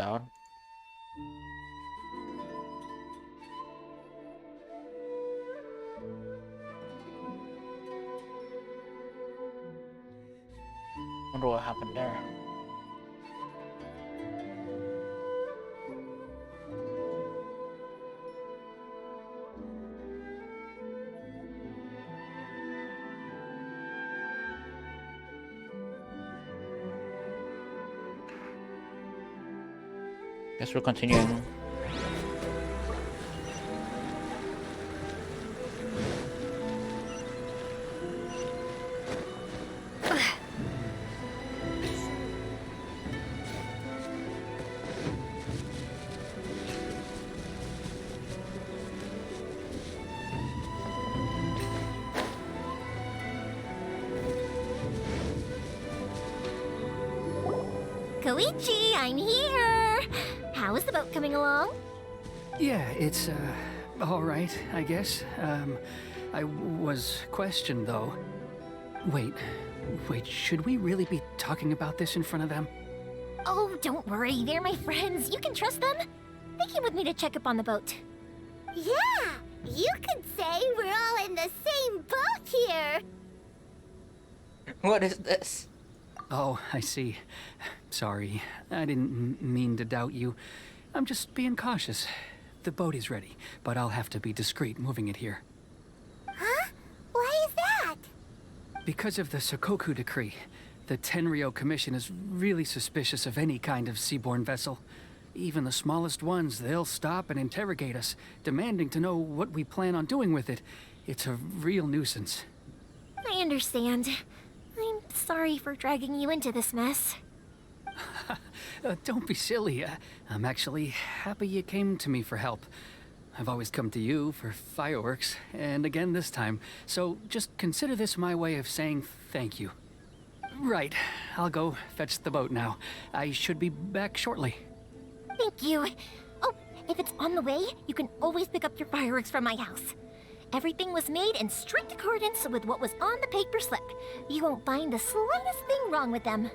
down. Wonder what happened there. Guess we're continuing. Koichi, I'm here! How is the boat coming along? Yeah, it's, alright, I guess. I was questioned, though. Wait, should we really be talking about this in front of them? Oh, don't worry, they're my friends. You can trust them. They came with me to check up on the boat. Yeah, you could say we're all in the same boat here. What is this? Oh, I see. Sorry, I didn't mean to doubt you. I'm just being cautious. The boat is ready, but I'll have to be discreet moving it here. Huh? Why is that? Because of the Sokoku decree, the Tenryou Commission is really suspicious of any kind of seaborne vessel. Even the smallest ones, they'll stop and interrogate us, demanding to know what we plan on doing with it. It's a real nuisance. I understand. I'm sorry for dragging you into this mess. Don't be silly. I'm actually happy you came to me for help. I've always come to you for fireworks, and again this time, so just consider this my way of saying thank you. Right, I'll go fetch the boat now. I should be back shortly. Thank you. Oh, if it's on the way, you can always pick up your fireworks from my house. Everything was made in strict accordance with what was on the paper slip. You won't find the slightest thing wrong with them.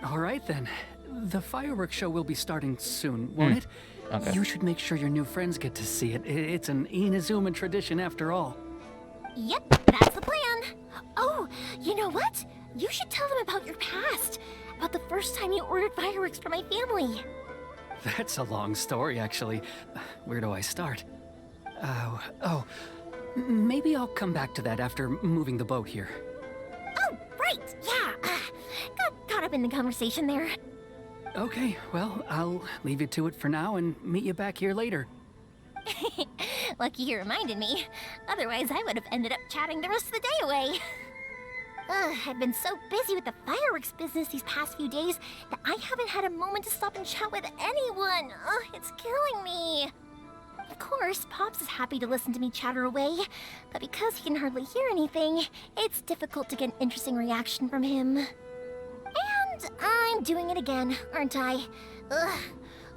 All right then. The fireworks show will be starting soon, won't it? Okay. You should make sure your new friends get to see it. It's an Inazuma tradition after all. Yep, that's the plan. Oh, you know what? You should tell them about your past. About the first time you ordered fireworks for my family. That's a long story, actually. Where do I start? Maybe I'll come back to that after moving the boat here. Oh, right, yeah. Got caught up in the conversation there. Okay, well, I'll leave you to it for now and meet you back here later. Lucky you reminded me. Otherwise, I would have ended up chatting the rest of the day away. I've been so busy with the fireworks business these past few days that I haven't had a moment to stop and chat with anyone. It's killing me. Of course, Pops is happy to listen to me chatter away, but because he can hardly hear anything, it's difficult to get an interesting reaction from him. And I'm doing it again, aren't I?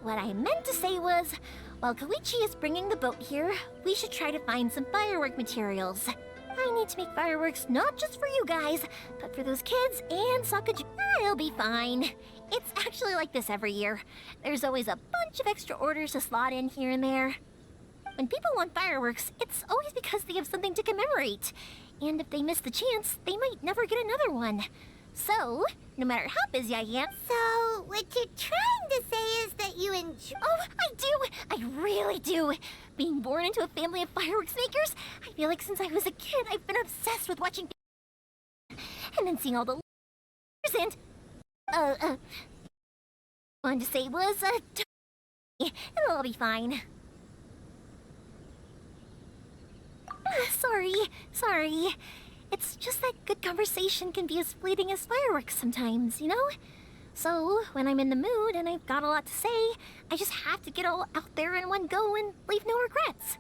What I meant to say was, while Koichi is bringing the boat here, we should try to find some firework materials. I need to make fireworks not just for you guys, but for those kids and Sakaji. I'll be fine. It's actually like this every year. There's always a bunch of extra orders to slot in here and there. When people want fireworks, it's always because they have something to commemorate. And if they miss the chance, they might never get another one. So, no matter how busy I am... So, what you're trying to say is that you enjoy... Oh, I do! I really do! Being born into a family of fireworks makers, I feel like since I was a kid, I've been obsessed with watching... And then seeing all the... And... wanted to say was, it'll all be fine. Sorry. It's just that good conversation can be as fleeting as fireworks sometimes, you know? So, when I'm in the mood and I've got a lot to say, I just have to get all out there in one go and leave no regrets.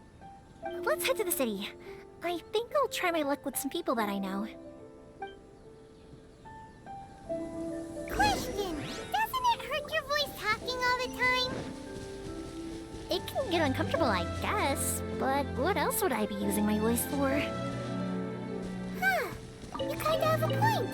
Let's head to the city. I think I'll try my luck with some people that I know. Question! Doesn't it hurt your voice talking all the time? It can get uncomfortable, I guess, but what else would I be using my voice for? Huh. You kinda have a point.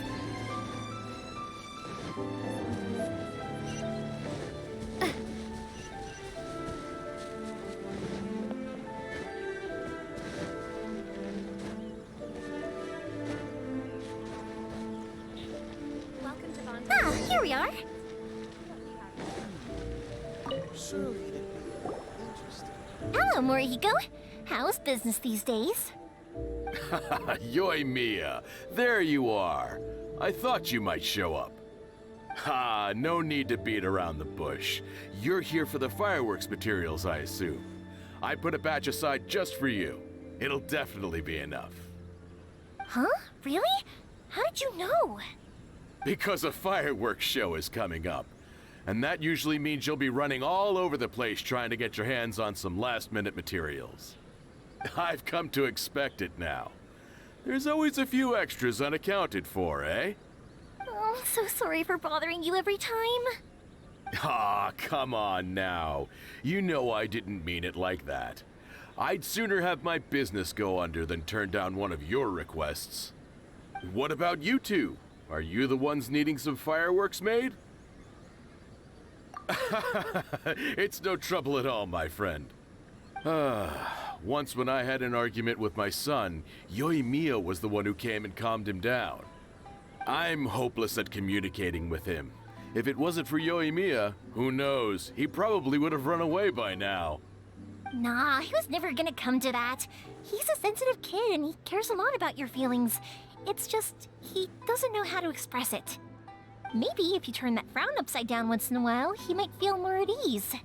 we are. Hello, Morihiko. How's business these days? Yoimiya, there you are. I thought you might show up. Ha, no need to beat around the bush. You're here for the fireworks materials, I assume. I put a batch aside just for you. It'll definitely be enough. Huh? Really? How did you know? Because a fireworks show is coming up. And that usually means you'll be running all over the place trying to get your hands on some last-minute materials. I've come to expect it now. There's always a few extras unaccounted for, eh? Oh, I'm so sorry for bothering you every time. Ah, come on now. You know I didn't mean it like that. I'd sooner have my business go under than turn down one of your requests. What about you two? Are you the ones needing some fireworks made? It's no trouble at all, my friend. Once when I had an argument with my son, Yoimiya was the one who came and calmed him down. I'm hopeless at communicating with him. If it wasn't for Yoimiya, who knows, he probably would have run away by now. Nah, he was never gonna come to that. He's a sensitive kid and he cares a lot about your feelings. It's just, he doesn't know how to express it. Maybe if you turn that frown upside down once in a while, he might feel more at ease.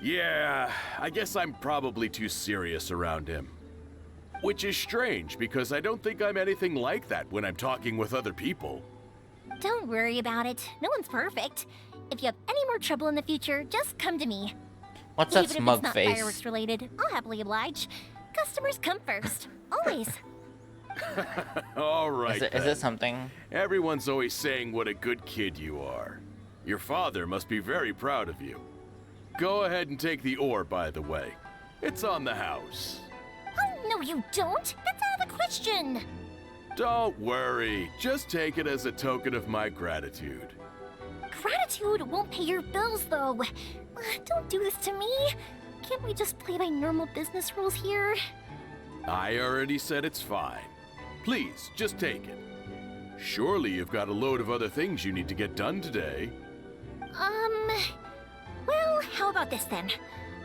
Yeah, I guess I'm probably too serious around him. Which is strange, because I don't think I'm anything like that when I'm talking with other people. Don't worry about it. No one's perfect. If you have any more trouble in the future, just come to me. What's that Even if smug it's not face? fireworks related, I'll happily oblige. Customers come first. Always. All right, Is it something? Everyone's always saying what a good kid you are. Your father must be very proud of you. Go ahead and take the ore, by the way. It's on the house. Oh, no you don't. That's out of the question. Don't worry. Just take it as a token of my gratitude. Gratitude won't pay your bills, though. Don't do this to me. Can't we just play by normal business rules here? I already said it's fine. Please, just take it. Surely you've got a load of other things you need to get done today. Well, how about this then?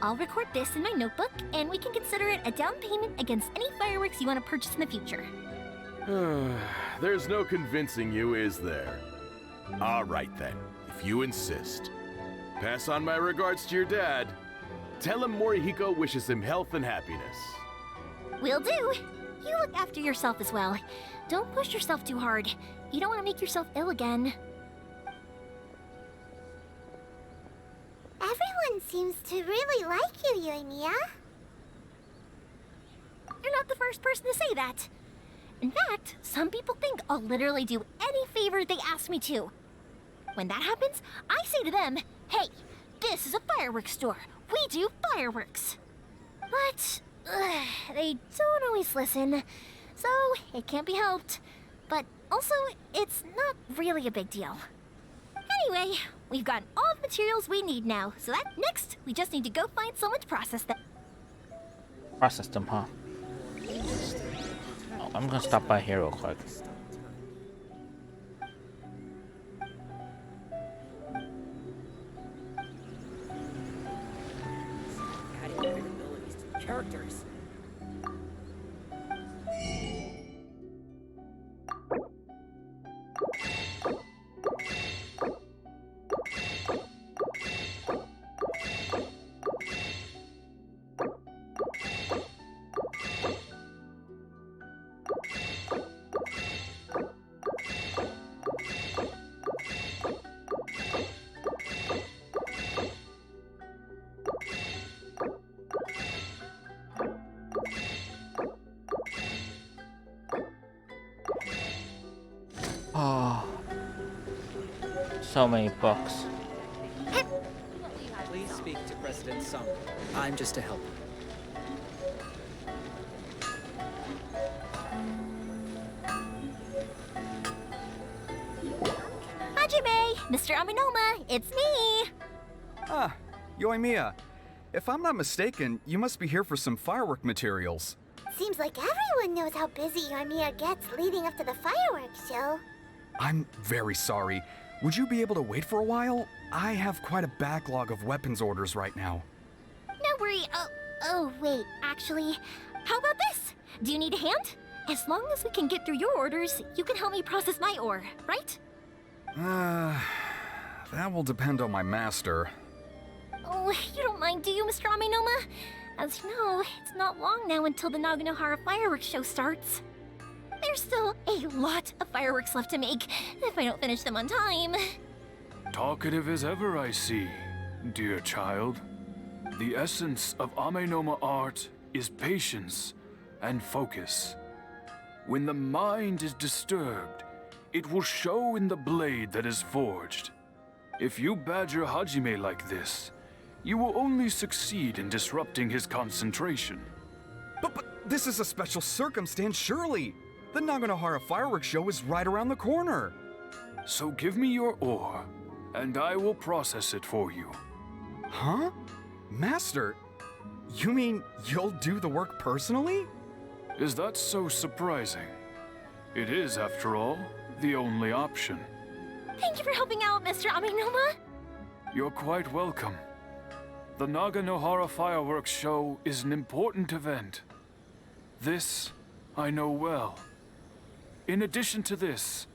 I'll record this in my notebook, and we can consider it a down payment against any fireworks you want to purchase in the future. There's no convincing you, is there? All right then, if you insist. Pass on my regards to your dad. Tell him Morihiko wishes him health and happiness. Will do. You look after yourself as well. Don't push yourself too hard. You don't want to make yourself ill again. Everyone seems to really like you, Yoimiya. You're not the first person to say that. In fact, some people think I'll literally do any favor they ask me to. When that happens, I say to them, hey, this is a fireworks store. We do fireworks. But they don't always listen, so it can't be helped. But also, it's not really a big deal. Anyway, we've got all the materials we need now, so that next, we just need to go find someone to process them. Process them, huh? Oh, I'm gonna stop by here real quick. Adding great abilities to the characters. Oh, so many books. Please speak to President Sung. I'm just a helper. Hajime, Mr. Aminoma, it's me! Ah, Yoimiya. If I'm not mistaken, you must be here for some firework materials. Seems like everyone knows how busy Yoimiya gets leading up to the fireworks show. I'm very sorry. Would you be able to wait for a while? I have quite a backlog of weapons orders right now. No worry. Oh, wait, actually, how about this? Do you need a hand? As long as we can get through your orders, you can help me process my ore, right? That will depend on my master. Oh, you don't mind, do you, Mr. Amenoma? As you know, it's not long now until the Naganohara fireworks show starts. There's still a lot of fireworks left to make, if I don't finish them on time. Talkative as ever, I see, dear child. The essence of Amenoma art is patience and focus. When the mind is disturbed, it will show in the blade that is forged. If you badger Hajime like this, you will only succeed in disrupting his concentration. But this is a special circumstance, surely. The Naganohara fireworks show is right around the corner. So give me your ore, and I will process it for you. Huh? Master, you mean you'll do the work personally? Is that so surprising? It is, after all, the only option. Thank you for helping out, Mr. Amenoma. You're quite welcome. The Naganohara fireworks show is an important event. This I know well. In addition to this,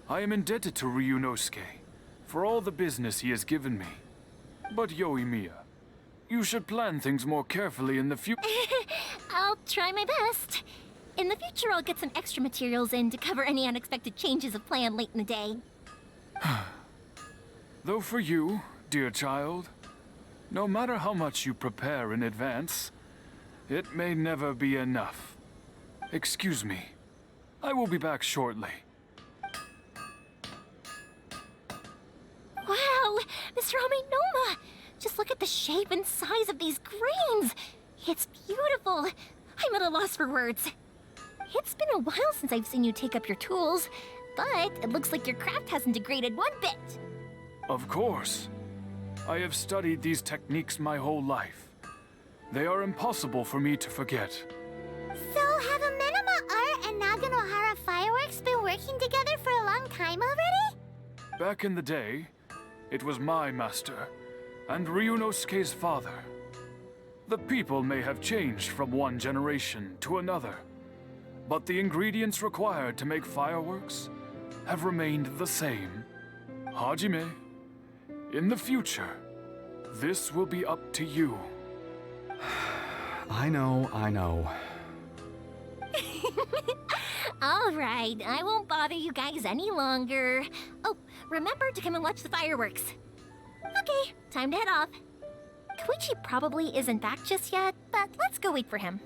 I am indebted to Ryunosuke for all the business he has given me. But Yoimiya, you should plan things more carefully in the future. I'll try my best. In the future, I'll get some extra materials in to cover any unexpected changes of plan late in the day. Though for you, dear child, no matter how much you prepare in advance, it may never be enough. Excuse me. I will be back shortly. Wow, Mr. Amenoma! Just look at the shape and size of these grains! It's beautiful! I'm at a loss for words. It's been a while since I've seen you take up your tools, but it looks like your craft hasn't degraded one bit. Of course. I have studied these techniques my whole life. They are impossible for me to forget. So have Amenoma Art and Naganohara Fireworks been working together for a long time already? Back in the day, it was my master, and Ryunosuke's father. The people may have changed from one generation to another, but the ingredients required to make fireworks have remained the same. Hajime, in the future, this will be up to you. I know. All right, I won't bother you guys any longer. Oh, remember to come and watch the fireworks. Okay, time to head off. Koichi probably isn't back just yet, but let's go wait for him.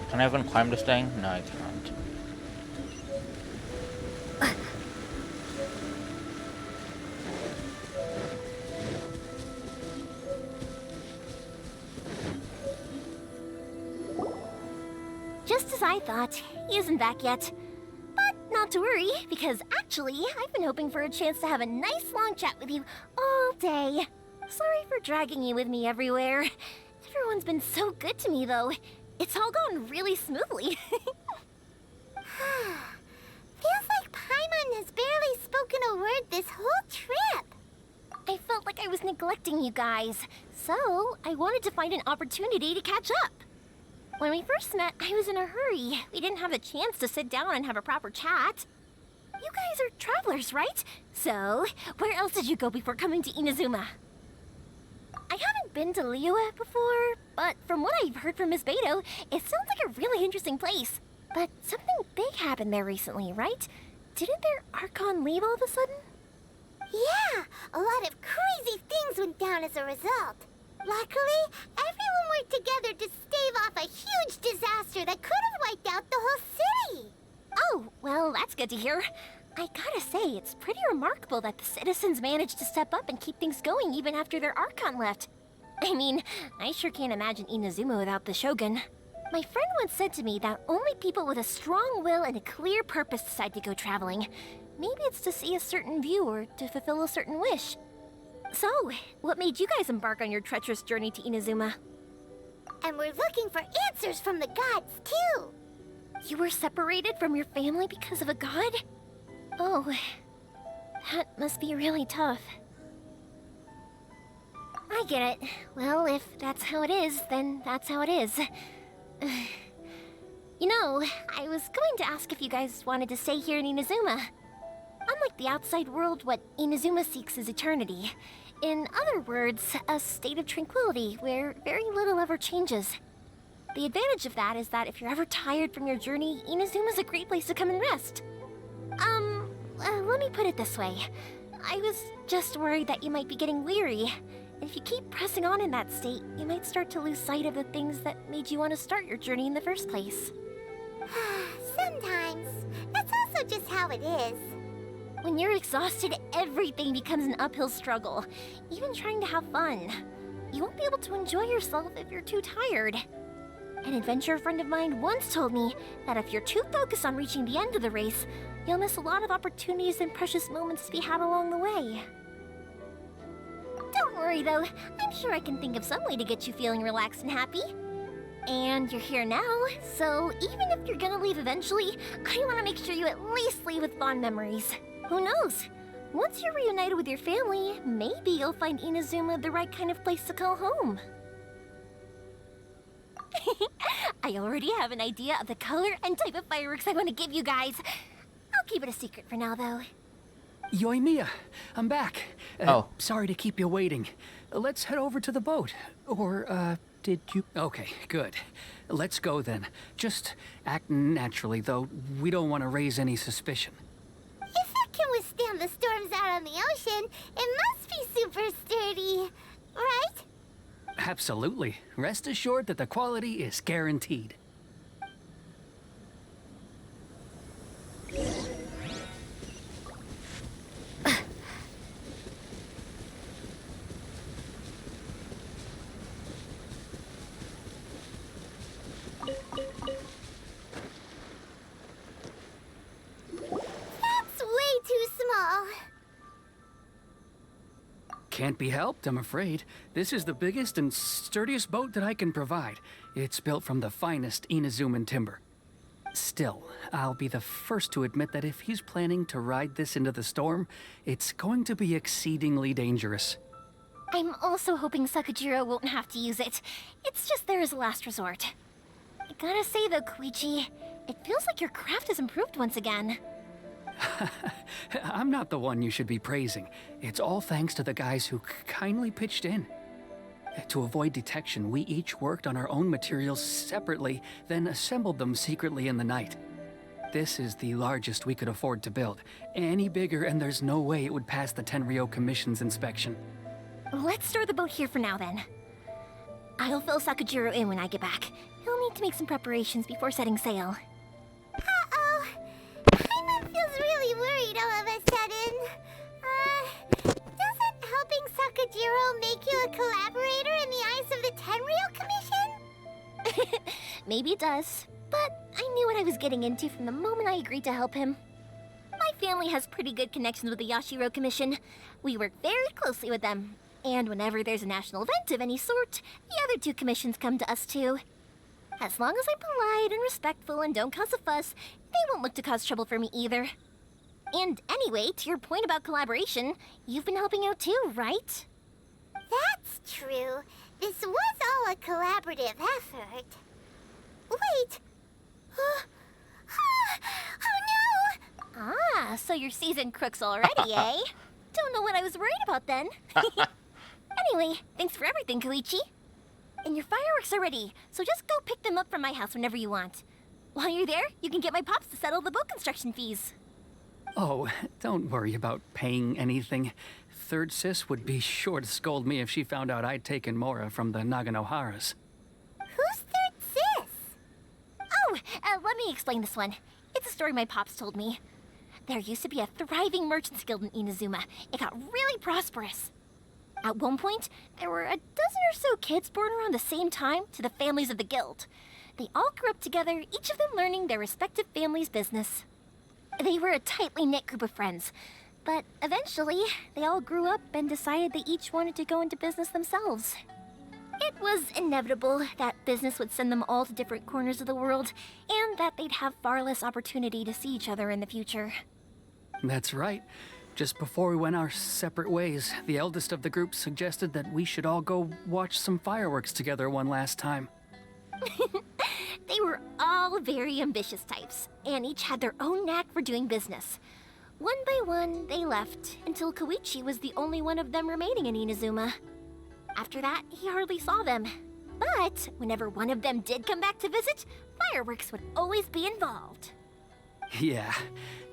Can I even climb this thing? No, I can't. Just as I thought, he isn't back yet. But not to worry, because actually, I've been hoping for a chance to have a nice long chat with you all day. Sorry for dragging you with me everywhere. Everyone's been so good to me, though. It's all gone really smoothly. Feels like Paimon has barely spoken a word this whole trip. I felt like I was neglecting you guys, so I wanted to find an opportunity to catch up. When we first met, I was in a hurry. We didn't have a chance to sit down and have a proper chat. You guys are travelers, right? So, where else did you go before coming to Inazuma? I haven't been to Liyue before, but from what I've heard from Miss Beto, it sounds like a really interesting place. But something big happened there recently, right? Didn't their Archon leave all of a sudden? Yeah, a lot of crazy things went down as a result. Luckily, everyone worked together to stave off a huge disaster that could have wiped out the whole city. Oh, well, that's good to hear. I gotta say, it's pretty remarkable that the citizens managed to step up and keep things going even after their Archon left. I mean, I sure can't imagine Inazuma without the Shogun. My friend once said to me that only people with a strong will and a clear purpose decide to go traveling. Maybe it's to see a certain view or to fulfill a certain wish. So, what made you guys embark on your treacherous journey to Inazuma? And we're looking for answers from the gods, too. You were separated from your family because of a god? Oh, that must be really tough. I get it. Well, if that's how it is, then that's how it is. You know, I was going to ask if you guys wanted to stay here in Inazuma. Unlike the outside world, what Inazuma seeks is eternity. In other words, a state of tranquility where very little ever changes. The advantage of that is that if you're ever tired from your journey, Inazuma's a great place to come and rest. Let me put it this way. I was just worried that you might be getting weary. And if you keep pressing on in that state, you might start to lose sight of the things that made you want to start your journey in the first place. Sometimes. That's also just how it is. When you're exhausted, everything becomes an uphill struggle. Even trying to have fun. You won't be able to enjoy yourself if you're too tired. An adventurer friend of mine once told me that if you're too focused on reaching the end of the race, you'll miss a lot of opportunities and precious moments to be had along the way. Don't worry though, I'm sure I can think of some way to get you feeling relaxed and happy. And you're here now, so even if you're gonna leave eventually, I want to make sure you at least leave with fond memories. Who knows? Once you're reunited with your family, maybe you'll find Inazuma the right kind of place to call home. I already have an idea of the color and type of fireworks I want to give you guys. I'll keep it a secret for now, though. Yoimiya, I'm back. Oh. Sorry to keep you waiting. Let's head over to the boat. Or, did you? Okay, good. Let's go then. Just act naturally, though. We don't want to raise any suspicion. If it can withstand the storms out on the ocean, it must be super sturdy, right? Absolutely. Rest assured that the quality is guaranteed. That's way too small. Can't be helped, I'm afraid. This is the biggest and sturdiest boat that I can provide. It's built from the finest Inazuman timber. Still, I'll be the first to admit that if he's planning to ride this into the storm, it's going to be exceedingly dangerous. I'm also hoping Sakajiro won't have to use it. It's just there as a last resort. I gotta say though, Koichi, it feels like your craft has improved once again. I'm not the one you should be praising. It's all thanks to the guys who kindly pitched in. To avoid detection, we each worked on our own materials separately, then assembled them secretly in the night. This is the largest we could afford to build. Any bigger and there's no way it would pass the Tenryou Commission's inspection. Let's store the boat here for now then. I'll fill Sakajiro in when I get back. He'll need to make some preparations before setting sail. Uh-oh. Paimon feels really worried all of a sudden. Doesn't helping Sakajiro make you a collaborator in the eyes of the Tenryou Commission? Maybe it does, but I knew what I was getting into from the moment I agreed to help him. My family has pretty good connections with the Yashiro Commission. We work very closely with them. And whenever there's a national event of any sort, the other two commissions come to us too. As long as I'm polite and respectful and don't cause a fuss, they won't look to cause trouble for me either. And anyway, to your point about collaboration, you've been helping out too, right? That's true. This was all a collaborative effort. Wait! Oh no! Ah, so you're seasoned crooks already, eh? Don't know what I was worried about then. Anyway, thanks for everything, Koichi. And your fireworks are ready, so just go pick them up from my house whenever you want. While you're there, you can get my pops to settle the boat construction fees. Oh, don't worry about paying anything. Third Sis would be sure to scold me if she found out I'd taken Mora from the Naganoharas. Who's Third Sis? Oh, let me explain this one. It's a story my pops told me. There used to be a thriving merchants guild in Inazuma. It got really prosperous. At one point, there were a dozen or so kids born around the same time to the families of the guild. They all grew up together, each of them learning their respective family's business. They were a tightly knit group of friends, but eventually, they all grew up and decided they each wanted to go into business themselves. It was inevitable that business would send them all to different corners of the world, and that they'd have far less opportunity to see each other in the future. That's right. Just before we went our separate ways, the eldest of the group suggested that we should all go watch some fireworks together one last time. They were all very ambitious types, and each had their own knack for doing business. One by one, they left, until Koichi was the only one of them remaining in Inazuma. After that, he hardly saw them. But whenever one of them did come back to visit, fireworks would always be involved. Yeah,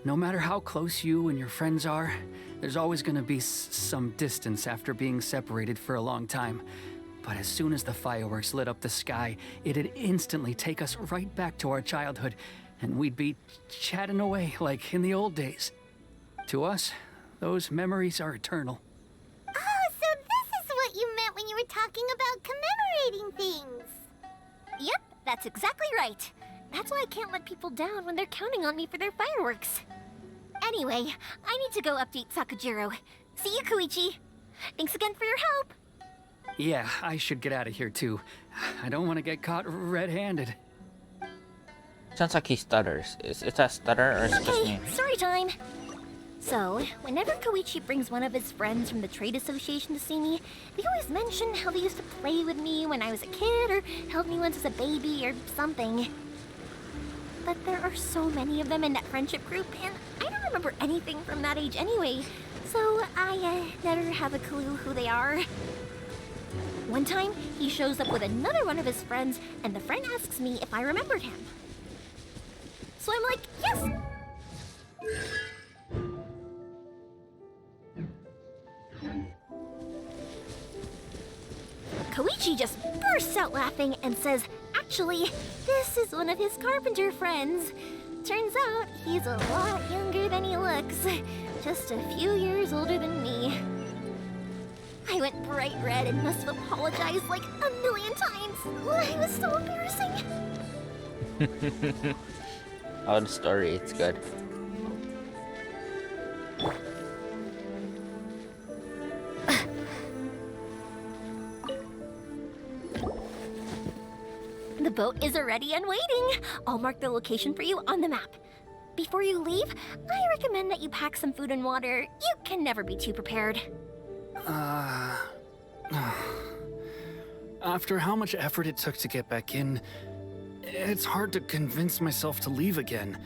no matter how close you and your friends are, there's always gonna be some distance after being separated for a long time. But as soon as the fireworks lit up the sky, it'd instantly take us right back to our childhood, and we'd be chatting away like in the old days. To us, those memories are eternal. Oh, so this is what you meant when you were talking about commemorating things. Yep, that's exactly right. That's why I can't let people down when they're counting on me for their fireworks. Anyway, I need to go update Sakujiro. See you, Koichi. Thanks again for your help. Yeah, I should get out of here too. I don't want to get caught red-handed. Sounds like he stutters. Is it a stutter or is it just me? Okay, story time. So, whenever Koichi brings one of his friends from the trade association to see me, they always mention how they used to play with me when I was a kid, or held me once as a baby, or something. But there are so many of them in that friendship group, and I don't remember anything from that age anyway, so I never have a clue who they are. One time, he shows up with another one of his friends, and the friend asks me if I remembered him. So I'm like, yes! Koichi just bursts out laughing and says, actually, this is one of his carpenter friends. Turns out, he's a lot younger than he looks. Just a few years older than me. I went bright red and must have apologized like a million times. It was so embarrassing. Oh, the story, it's good. The boat is already and waiting. I'll mark the location for you on the map. Before you leave, I recommend that you pack some food and water. You can never be too prepared. After how much effort it took to get back in, it's hard to convince myself to leave again.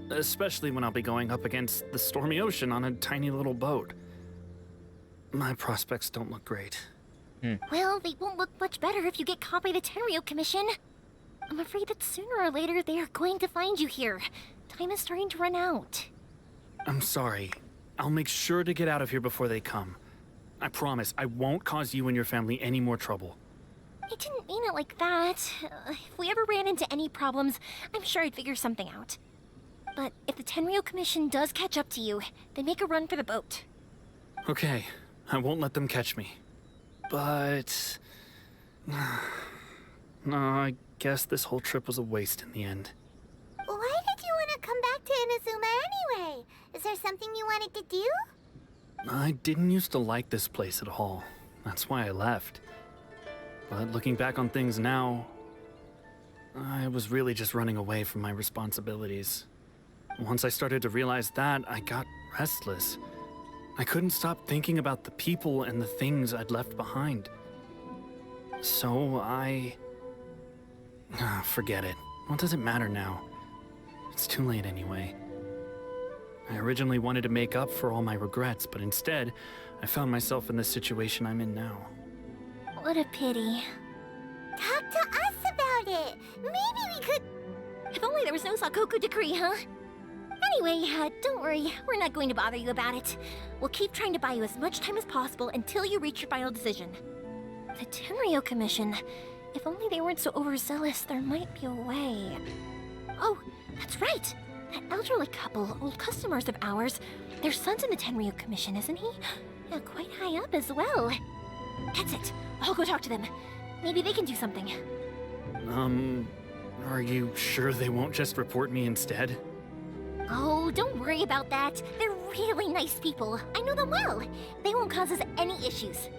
Especially when I'll be going up against the stormy ocean on a tiny little boat. My prospects don't look great. Well, they won't look much better if you get caught by the Tenryou Commission. I'm afraid that sooner or later they are going to find you here. Time is starting to run out. I'm sorry. I'll make sure to get out of here before they come. I promise I won't cause you and your family any more trouble. I didn't mean it like that. If we ever ran into any problems, I'm sure I'd figure something out. But if the Tenryou Commission does catch up to you, then make a run for the boat. Okay, I won't let them catch me. But... no, I guess this whole trip was a waste in the end. Why did you want to come back to Inazuma anyway? Is there something you wanted to do? I didn't used to like this place at all. That's why I left. But looking back on things now, I was really just running away from my responsibilities. Once I started to realize that, I got restless. I couldn't stop thinking about the people and the things I'd left behind. So forget it. What does it matter now? It's too late anyway. I originally wanted to make up for all my regrets, but instead, I found myself in the situation I'm in now. What a pity. Talk to us about it. Maybe we could... If only there was no Sakoku decree, huh? Anyway, don't worry. We're not going to bother you about it. We'll keep trying to buy you as much time as possible until you reach your final decision. The Tenryou Commission. If only they weren't so overzealous, there might be a way. Oh, that's right. That elderly couple, old customers of ours. Their son's in the Tenryou Commission, isn't he? Yeah, quite high up as well. That's it. I'll go talk to them. Maybe they can do something. Are you sure they won't just report me instead? Oh, don't worry about that. They're really nice people. I know them well. They won't cause us any issues.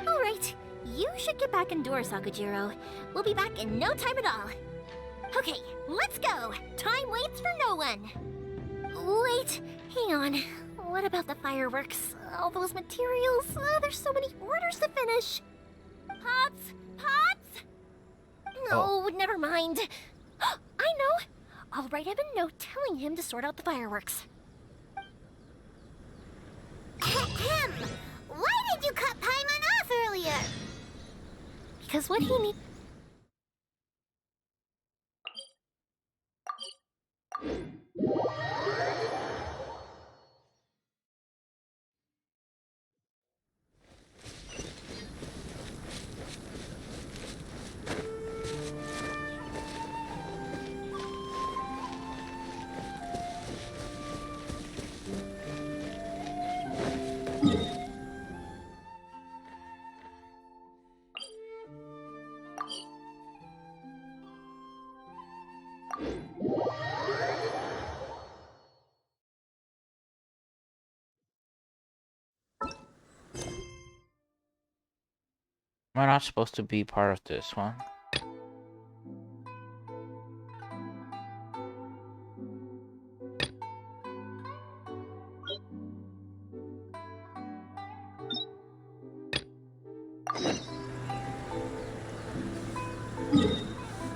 All right, you should get back indoors, Sakujiro. We'll be back in no time at all. Okay, let's go. Time waits for no one. Wait, hang on. What about the fireworks? All those materials? There's so many orders to finish. Pops? Pops? No, never mind. I know. I'll write him a note telling him to sort out the fireworks. Ahem. Why did you cut Paimon off earlier? Because what he needs... Am I not supposed to be part of this one?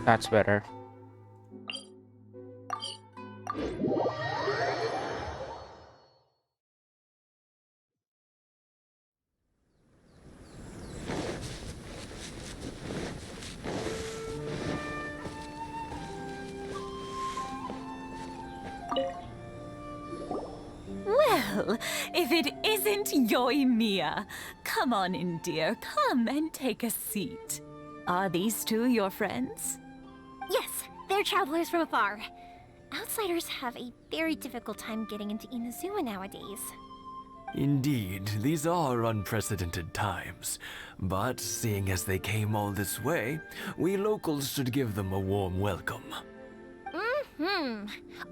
That's better. Well, if it isn't Yoimiya. Come on in, dear. Come and take a seat. Are these two your friends? Yes, they're travelers from afar. Outsiders have a very difficult time getting into Inazuma nowadays. Indeed, these are unprecedented times. But seeing as they came all this way, we locals should give them a warm welcome.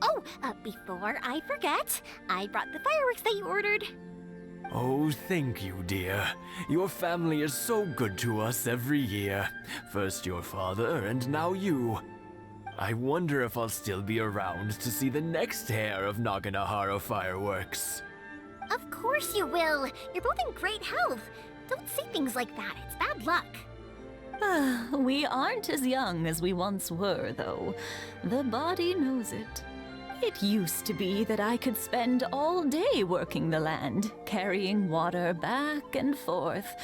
Oh, before I forget, I brought the fireworks that you ordered. Oh, thank you, dear. Your family is so good to us every year. First your father, and now you. I wonder if I'll still be around to see the next hair of Naganohara fireworks. Of course you will. You're both in great health. Don't say things like that. It's bad luck. We aren't as young as we once were, though. The body knows it. It used to be that I could spend all day working the land, carrying water back and forth.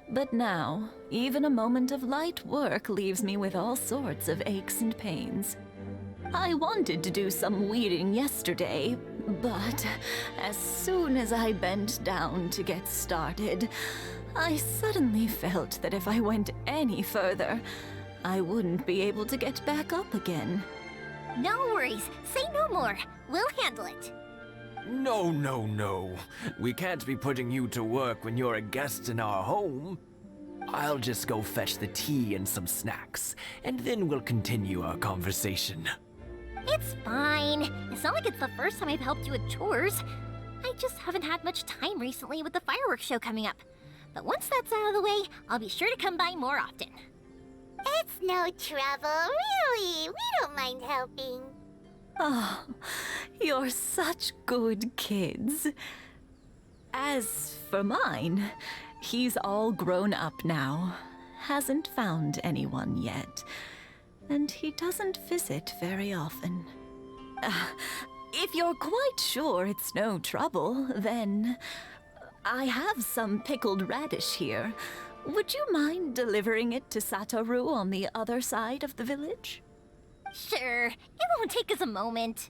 But now, even a moment of light work leaves me with all sorts of aches and pains. I wanted to do some weeding yesterday, but as soon as I bent down to get started, I suddenly felt that if I went any further, I wouldn't be able to get back up again. No worries. Say no more. We'll handle it. No, no, no. We can't be putting you to work when you're a guest in our home. I'll just go fetch the tea and some snacks, and then we'll continue our conversation. It's fine. It's not like it's the first time I've helped you with chores. I just haven't had much time recently with the fireworks show coming up. But once that's out of the way, I'll be sure to come by more often. It's no trouble, really. We don't mind helping. Oh, you're such good kids. As for mine, he's all grown up now. Hasn't found anyone yet. And he doesn't visit very often. If you're quite sure it's no trouble, then I have some pickled radish here. Would you mind delivering it to Satoru on the other side of the village? Sure, it won't take us a moment.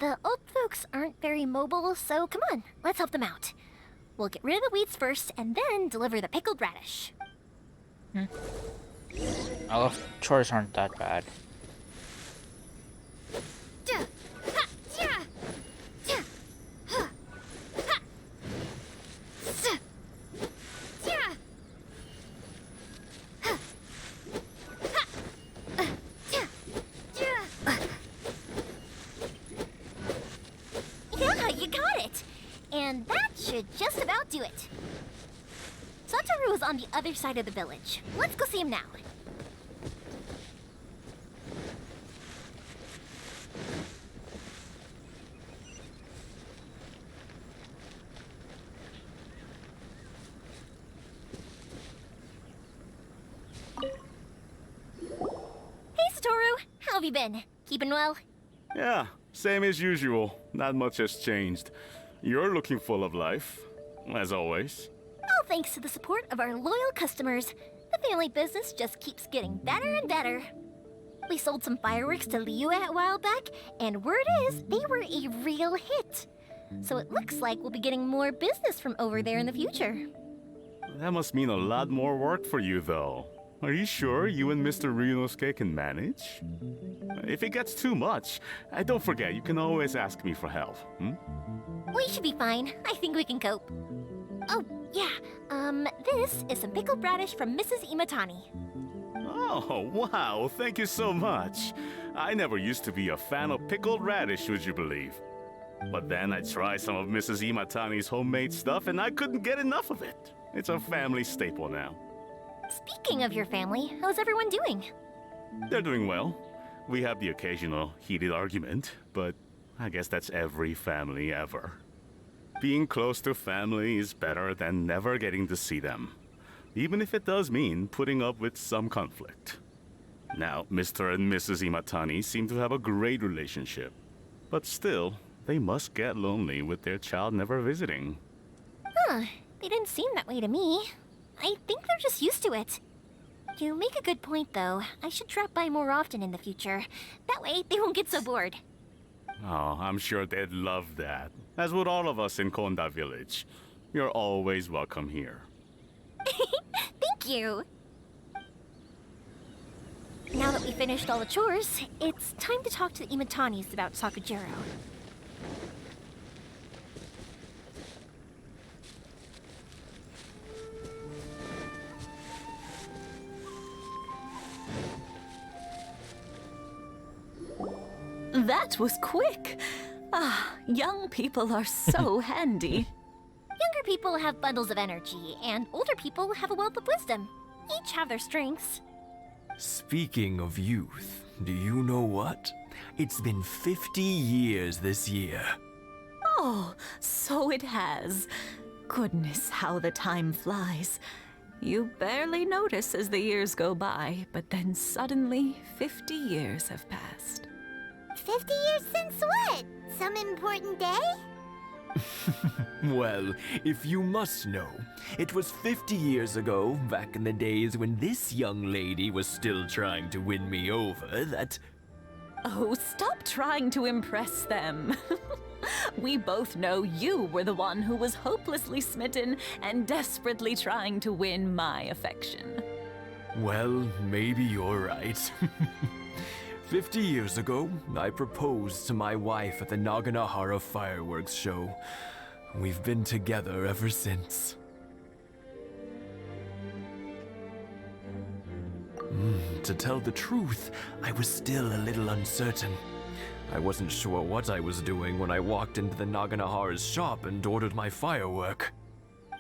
The old folks aren't very mobile, so come on, let's help them out. We'll get rid of the weeds first, and then deliver the pickled radish. All chores aren't that bad. And that should just about do it. Satoru is on the other side of the village. Let's go see him now. Hey, Satoru. How have you been? Keeping well? Yeah, same as usual. Not much has changed. You're looking full of life, as always. All thanks to the support of our loyal customers. The family business just keeps getting better and better. We sold some fireworks to Liyue a while back, and word is they were a real hit. So it looks like we'll be getting more business from over there in the future. That must mean a lot more work for you, though. Are you sure you and Mr. Ryunosuke can manage? If it gets too much, don't forget, you can always ask me for help, We should be fine. I think we can cope. Oh, yeah. This is some pickled radish from Mrs. Imatani. Oh, wow, thank you so much. I never used to be a fan of pickled radish, would you believe? But then I tried some of Mrs. Imatani's homemade stuff and I couldn't get enough of it. It's a family staple now. Speaking of your family, how's everyone doing? They're doing well. We have the occasional heated argument, but I guess that's every family ever. Being close to family is better than never getting to see them, even if it does mean putting up with some conflict. Now, Mr. and Mrs. Imatani seem to have a great relationship, but still, they must get lonely with their child never visiting. Huh, they didn't seem that way to me. I think they're just used to it. You make a good point, though. I should drop by more often in the future. That way, they won't get so bored. Oh, I'm sure they'd love that, as would all of us in Konda Village. You're always welcome here. Thank you! Now that we finished all the chores, it's time to talk to the Imatanis about Sakujiro. That was quick. Ah, young people are so handy. Younger people have bundles of energy, and older people have a wealth of wisdom. Each have their strengths. Speaking of youth, do you know what? It's been 50 years this year. Oh, so it has. Goodness, how the time flies. You barely notice as the years go by, but then suddenly 50 years have passed. 50 years since what? Some important day? Well, if you must know, it was 50 years ago, back in the days when this young lady was still trying to win me over, that... Oh, stop trying to impress them. We both know you were the one who was hopelessly smitten and desperately trying to win my affection. Well, maybe you're right. 50 years ago, I proposed to my wife at the Naganahara fireworks show. We've been together ever since. To tell the truth, I was still a little uncertain. I wasn't sure what I was doing when I walked into the Naganahara's shop and ordered my firework.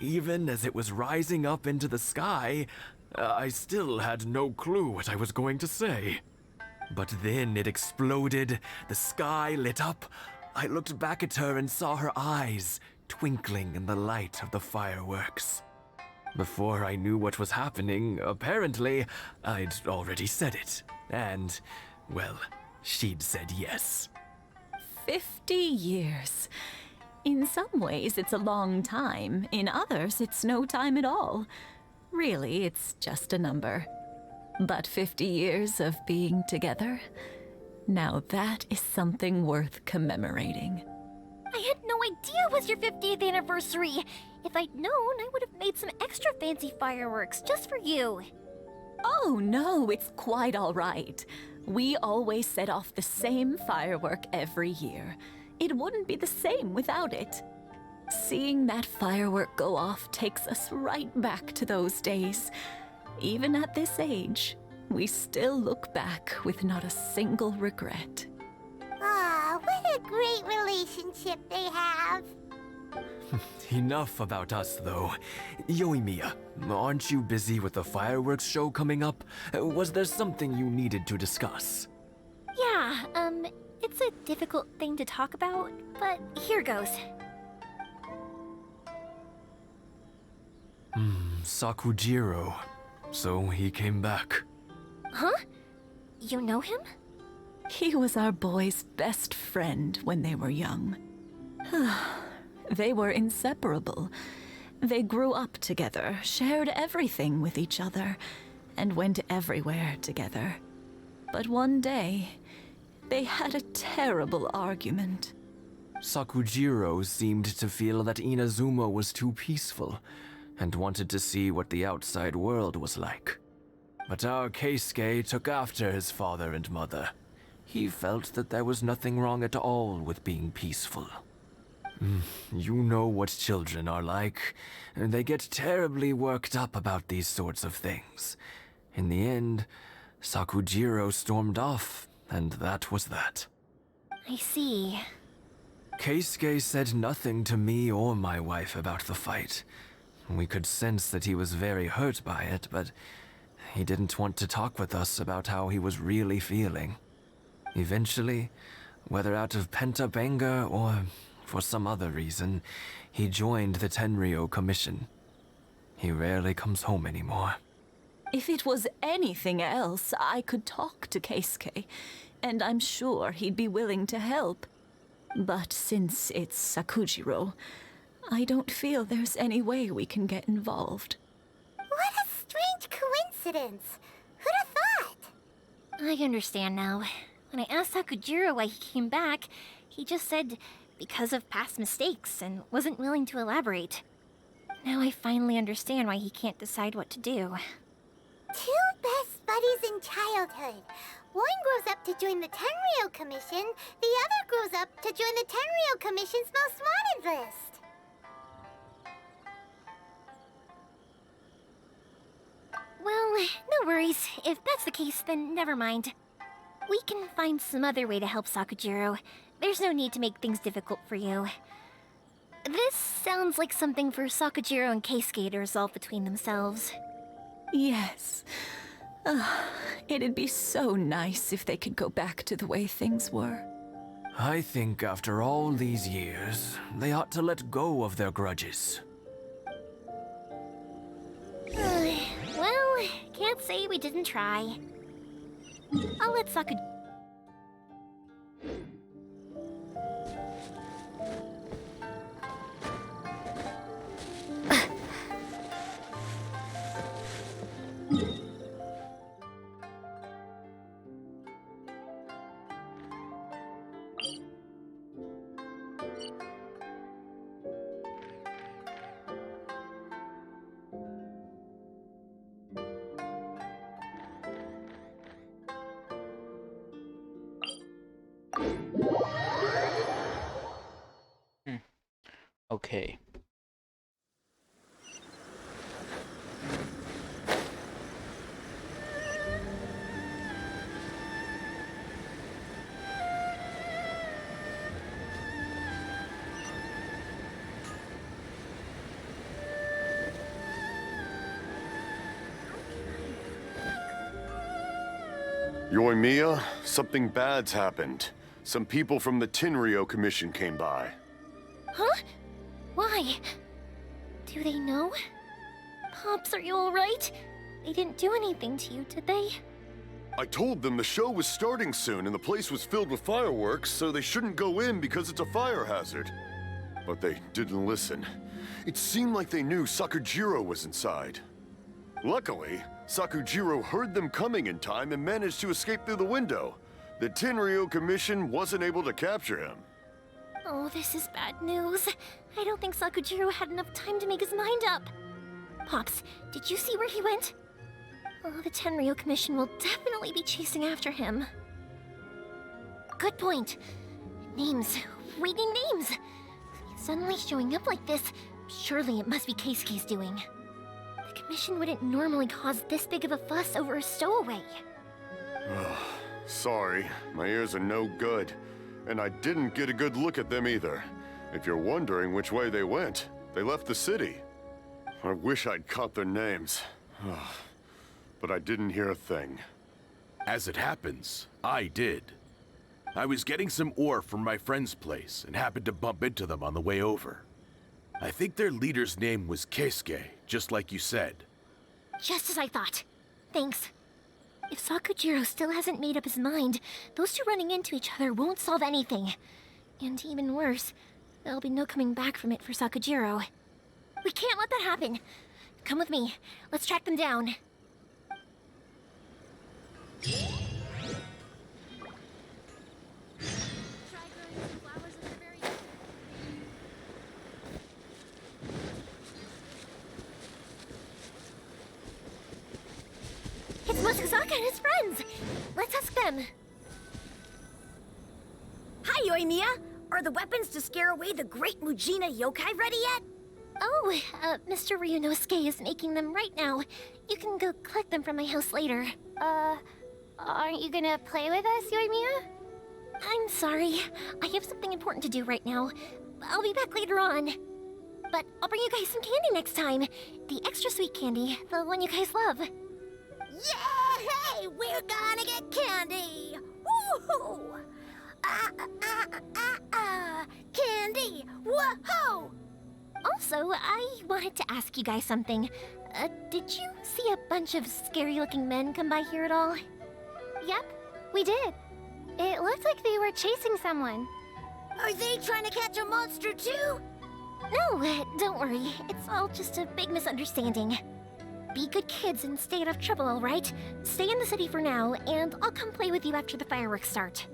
Even as it was rising up into the sky, I still had no clue what I was going to say. But then it exploded, the sky lit up. I looked back at her and saw her eyes twinkling in the light of the fireworks. Before I knew what was happening, apparently, I'd already said it. And, well, she'd said yes. 50 years. In some ways, it's a long time. In others, it's no time at all. Really, it's just a number. But 50 years of being together, now that is something worth commemorating. I had no idea it was your 50th anniversary. If I'd known, I would have made some extra fancy fireworks just for you. Oh no, it's quite all right. We always set off the same firework every year. It wouldn't be the same without it. Seeing that firework go off takes us right back to those days. Even at this age, we still look back with not a single regret. Aw, what a great relationship they have. Enough about us, though. Yoimiya, aren't you busy with the fireworks show coming up? Was there something you needed to discuss? Yeah, it's a difficult thing to talk about, but here goes. Sakujiro. So he came back. Huh? You know him? He was our boy's best friend when they were young. They were inseparable. They grew up together, shared everything with each other, and went everywhere together. But one day, they had a terrible argument. Sakujiro seemed to feel that Inazuma was too peaceful, and wanted to see what the outside world was like. But our Keisuke took after his father and mother. He felt that there was nothing wrong at all with being peaceful. You know what children are like. They get terribly worked up about these sorts of things. In the end, Sakujiro stormed off, and that was that. I see. Keisuke said nothing to me or my wife about the fight. We could sense that he was very hurt by it, but he didn't want to talk with us about how he was really feeling. Eventually, whether out of pent-up anger or for some other reason, he joined the Tenryou Commission. He rarely comes home anymore. If it was anything else, I could talk to Keisuke, and I'm sure he'd be willing to help. But since it's Sakujiro, I don't feel there's any way we can get involved. What a strange coincidence. Who'd have thought? I understand now. When I asked Sakujiro why he came back, he just said because of past mistakes and wasn't willing to elaborate. Now I finally understand why he can't decide what to do. Two best buddies in childhood. One grows up to join the Tenryou Commission, the other grows up to join the Tenryou Commission's most wanted list. Well, no worries. If that's the case, then never mind. We can find some other way to help Sakujiro. There's no need to make things difficult for you. This sounds like something for Sakujiro and Keisuke to resolve between themselves. Yes. It'd be so nice if they could go back to the way things were. I think after all these years, they ought to let go of their grudges. Well, can't say we didn't try. I'll let Sakujiro... Okay. Yoimiya, something bad's happened. Some people from the Tenryou Commission came by. Huh? Why? Do they know? Pops, are you alright? They didn't do anything to you, did they? I told them the show was starting soon and the place was filled with fireworks, so they shouldn't go in because it's a fire hazard. But they didn't listen. It seemed like they knew Sakujiro was inside. Luckily, Sakujiro heard them coming in time and managed to escape through the window. The Tenryou Commission wasn't able to capture him. Oh, this is bad news. I don't think Sakujiro had enough time to make his mind up. Pops, did you see where he went? Oh, the Tenryou Commission will definitely be chasing after him. Good point. Names. Reading names. Suddenly showing up like this, surely it must be Keisuke's doing. The Commission wouldn't normally cause this big of a fuss over a stowaway. Sorry, my ears are no good. And I didn't get a good look at them either. If you're wondering which way they went, they left the city. I wish I'd caught their names. But I didn't hear a thing. As it happens, I did. I was getting some ore from my friend's place and happened to bump into them on the way over. I think their leader's name was Keisuke, just like you said. Just as I thought. Thanks. If Sakujiro still hasn't made up his mind, those two running into each other won't solve anything. And even worse, there'll be no coming back from it for Sakujiro. We can't let that happen. Come with me. Let's track them down. It's Mochizaka and his friends! Let's ask them. Hi, Yoimiya! Are the weapons to scare away the great Mujina yokai ready yet? Oh, Mr. Ryunosuke is making them right now. You can go collect them from my house later. Aren't you gonna play with us, Yoimiya? I'm sorry. I have something important to do right now. I'll be back later on. But I'll bring you guys some candy next time. The extra sweet candy, the one you guys love. Yay! We're gonna get candy! Woohoo! Candy! Whoa! Also, I wanted to ask you guys something. Did you see a bunch of scary-looking men come by here at all? Yep, we did. It looked like they were chasing someone. Are they trying to catch a monster too? No, don't worry. It's all just a big misunderstanding. Be good kids and stay out of trouble, all right? Stay in the city for now, and I'll come play with you after the fireworks start.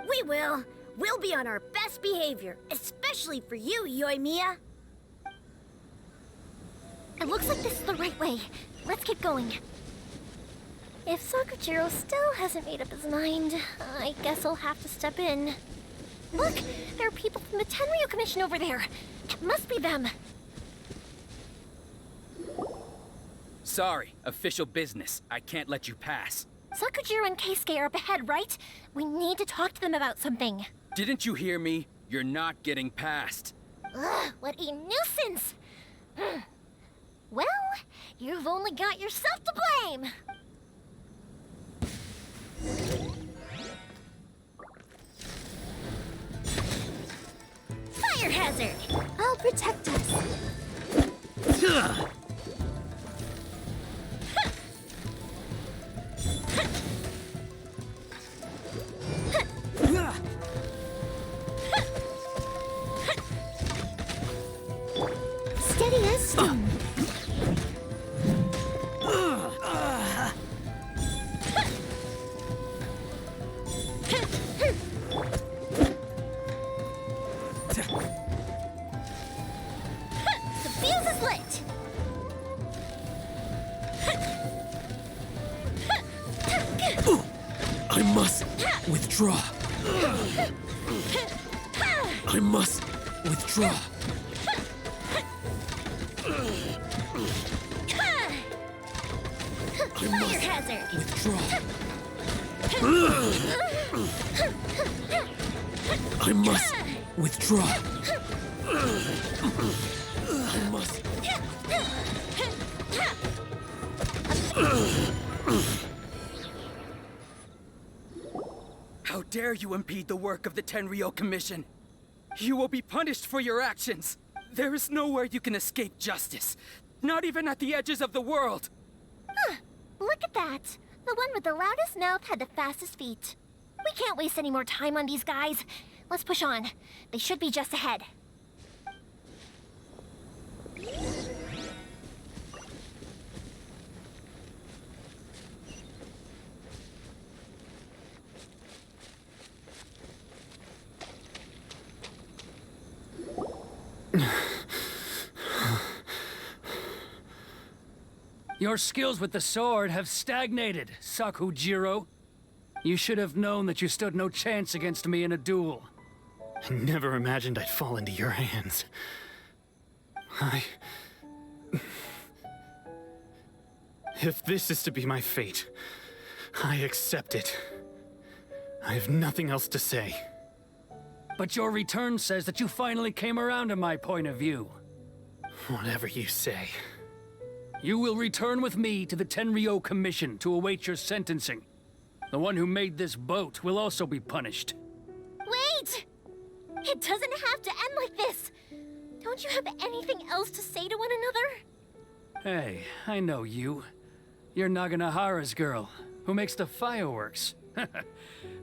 We will. We'll be on our best behavior, especially for you, Yoimiya. It looks like this is the right way. Let's keep going. If Sakujiro still hasn't made up his mind, I guess I'll have to step in. Look! There are people from the Tenryu Commission over there! It must be them! Sorry, official business. I can't let you pass. Sakujiro and Keisuke are up ahead, right? We need to talk to them about something. Didn't you hear me? You're not getting past. Ugh, what a nuisance! Well, you've only got yourself to blame! Fire hazard! I'll protect us. Steady as stone. The fuse is lit. I must withdraw. I must withdraw. Fire hazard. Withdraw. I must withdraw. I must. How dare you impede the work of the Tenryo Commission? You will be punished for your actions. There is nowhere you can escape justice. Not even at the edges of the world. Look at that. The one with the loudest mouth had the fastest feet. We can't waste any more time on these guys. Let's push on. They should be just ahead. Your skills with the sword have stagnated, Sakujiro. You should have known that you stood no chance against me in a duel. I never imagined I'd fall into your hands. If this is to be my fate, I accept it. I have nothing else to say. But your return says that you finally came around to my point of view. Whatever you say. You will return with me to the Tenryo Commission to await your sentencing. The one who made this boat will also be punished. Wait! It doesn't have to end like this! Don't you have anything else to say to one another? Hey, I know you. You're Naganohara's girl, who makes the fireworks.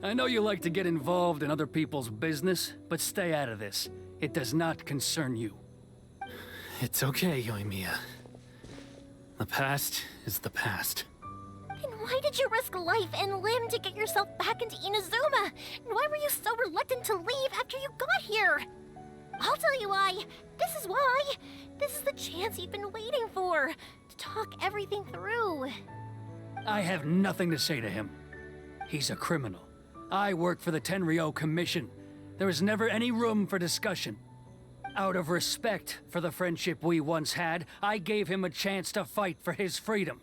I know you like to get involved in other people's business, but stay out of this. It does not concern you. It's okay, Yoimiya. The past is the past. Then why did you risk life and limb to get yourself back into Inazuma? And why were you so reluctant to leave after you got here? I'll tell you why. This is why. This is the chance you've been waiting for. To talk everything through. I have nothing to say to him. He's a criminal. I work for the Tenryo Commission. There is never any room for discussion. Out of respect for the friendship we once had, I gave him a chance to fight for his freedom.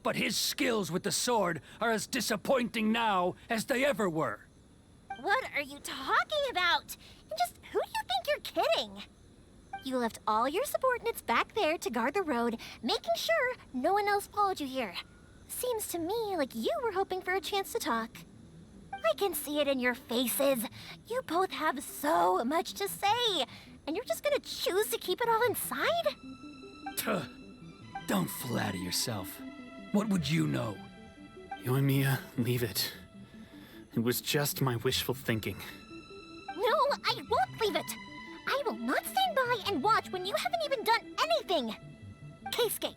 But his skills with the sword are as disappointing now as they ever were. What are you talking about? And just who do you think you're kidding? You left all your subordinates back there to guard the road, making sure no one else followed you here. Seems to me like you were hoping for a chance to talk. I can see it in your faces. You both have so much to say, and you're just gonna choose to keep it all inside? Tuh. Don't flatter yourself. What would you know? Yoimiya, leave it. It was just my wishful thinking. No, I won't leave it. I will not stand by and watch when you haven't even done anything. Keisuke,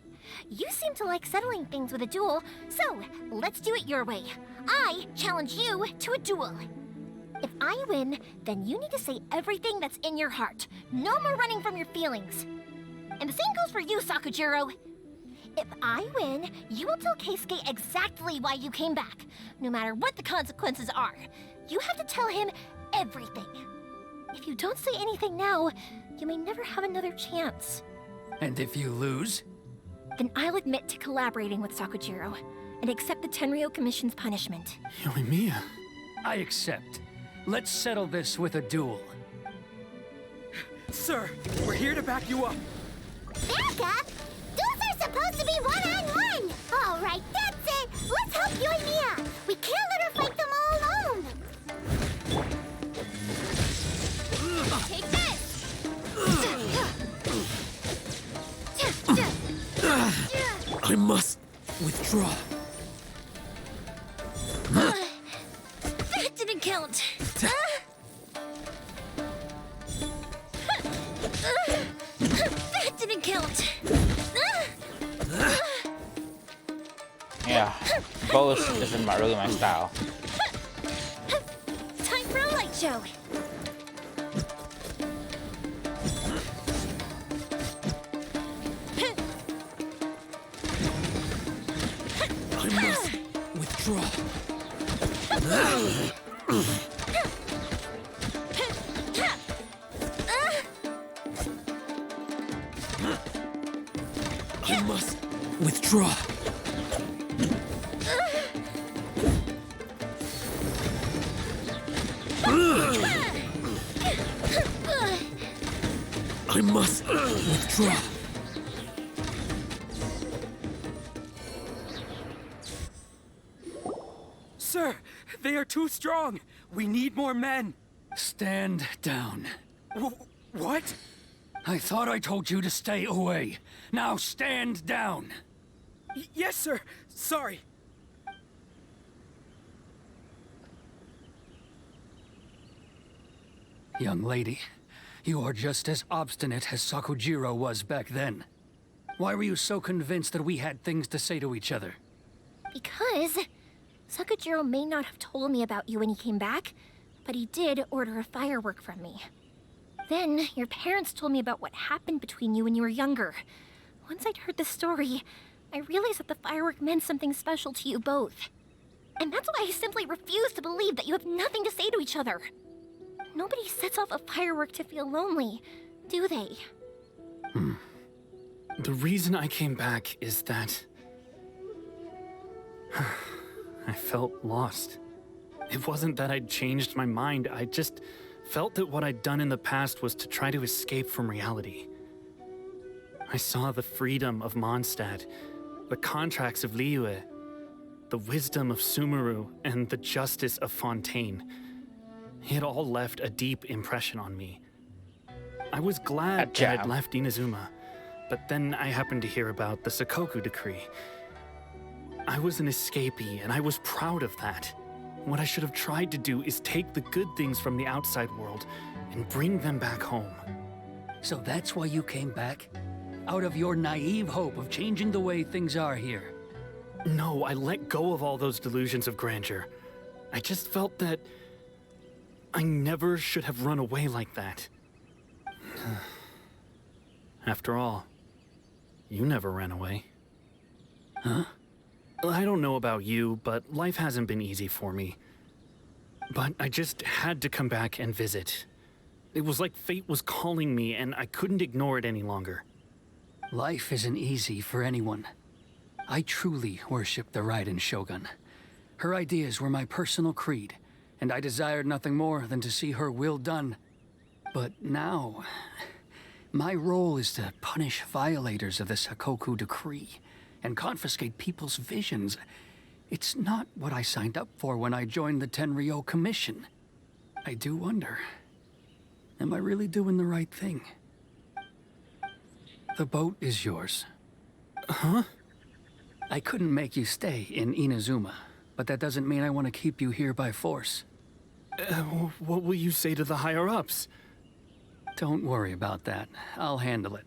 you seem to like settling things with a duel, so let's do it your way. I challenge you to a duel. If I win, then you need to say everything that's in your heart. No more running from your feelings. And the same goes for you, Sakujiro. If I win, you will tell Keisuke exactly why you came back, no matter what the consequences are. You have to tell him everything. If you don't say anything now, you may never have another chance. And if you lose? Then I'll admit to collaborating with Sakujiro and accept the Tenryo Commission's punishment. Yoimiya. I accept. Let's settle this with a duel. Sir, we're here to back you up. Back up? Duels are supposed to be one-on-one! All right, that's it! Let's help Yoimiya! We can't let her fight them all alone! Take this! I must withdraw. That didn't count! That didn't count! Yeah, bows isn't really my style. Time for a light show! I must withdraw. I must withdraw. I must withdraw. Sir, they are too strong. We need more men. Stand down. What? I thought I told you to stay away. Now stand down. Yes, sir. Sorry. Young lady, you are just as obstinate as Sakujiro was back then. Why were you so convinced that we had things to say to each other? Because Sakujiro may not have told me about you when he came back, but he did order a firework from me. Then, your parents told me about what happened between you when you were younger. Once I'd heard the story, I realized that the firework meant something special to you both. And that's why I simply refuse to believe that you have nothing to say to each other. Nobody sets off a firework to feel lonely, do they? The reason I came back is that I felt lost. It wasn't that I'd changed my mind, I just felt that what I'd done in the past was to try to escape from reality. I saw the freedom of Mondstadt, the contracts of Liyue, the wisdom of Sumeru, and the justice of Fontaine. It all left a deep impression on me. I was glad that I'd left Inazuma, but then I happened to hear about the Sakoku decree. I was an escapee, and I was proud of that. What I should have tried to do is take the good things from the outside world and bring them back home. So that's why you came back? Out of your naive hope of changing the way things are here? No, I let go of all those delusions of grandeur. I just felt that I never should have run away like that. After all, you never ran away. Huh? I don't know about you, but life hasn't been easy for me. But I just had to come back and visit. It was like fate was calling me, and I couldn't ignore it any longer. Life isn't easy for anyone. I truly worship the Raiden Shogun. Her ideas were my personal creed, and I desired nothing more than to see her will done. But now, my role is to punish violators of the Sakoku decree and confiscate people's visions. It's not what I signed up for when I joined the Tenryo Commission. I do wonder, am I really doing the right thing? The boat is yours. Huh? I couldn't make you stay in Inazuma, but that doesn't mean I want to keep you here by force. What will you say to the higher-ups? Don't worry about that. I'll handle it.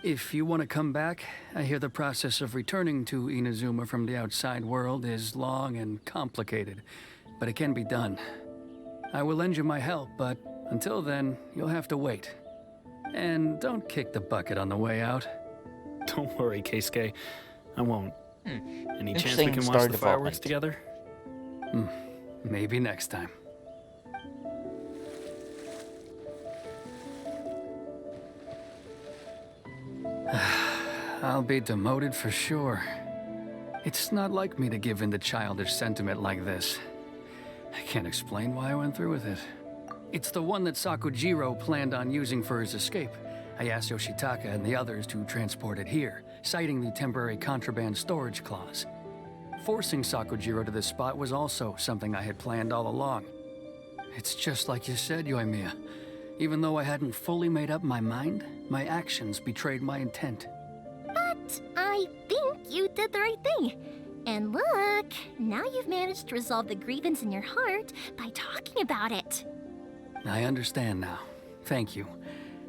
If you want to come back, I hear the process of returning to Inazuma from the outside world is long and complicated, but it can be done. I will lend you my help, but until then, you'll have to wait. And don't kick the bucket on the way out. Don't worry, Keisuke. I won't. Any chance we Interesting can story watch the fireworks development. together? Maybe next time. I'll be demoted for sure. It's not like me to give in to childish sentiment like this. I can't explain why I went through with it. It's the one that Sakujiro planned on using for his escape. I asked Yoshitaka and the others to transport it here, citing the temporary contraband storage clause. Forcing Sakujiro to this spot was also something I had planned all along. It's just like you said, Yoimiya. Even though I hadn't fully made up my mind, my actions betrayed my intent. But I think you did the right thing. And look, now you've managed to resolve the grievance in your heart by talking about it. I understand now. Thank you.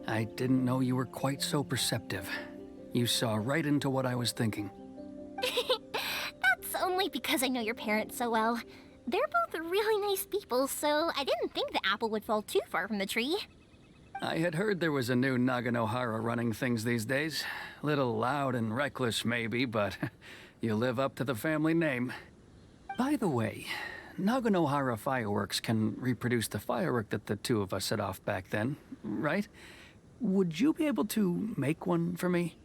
I didn't know you were quite so perceptive. You saw right into what I was thinking. That's only because I know your parents so well. They're both really nice people, so I didn't think the apple would fall too far from the tree. I had heard there was a new Naganohara running things these days. Little loud and reckless, maybe, but you live up to the family name. By the way, Naganohara Fireworks can reproduce the firework that the two of us set off back then, right? Would you be able to make one for me?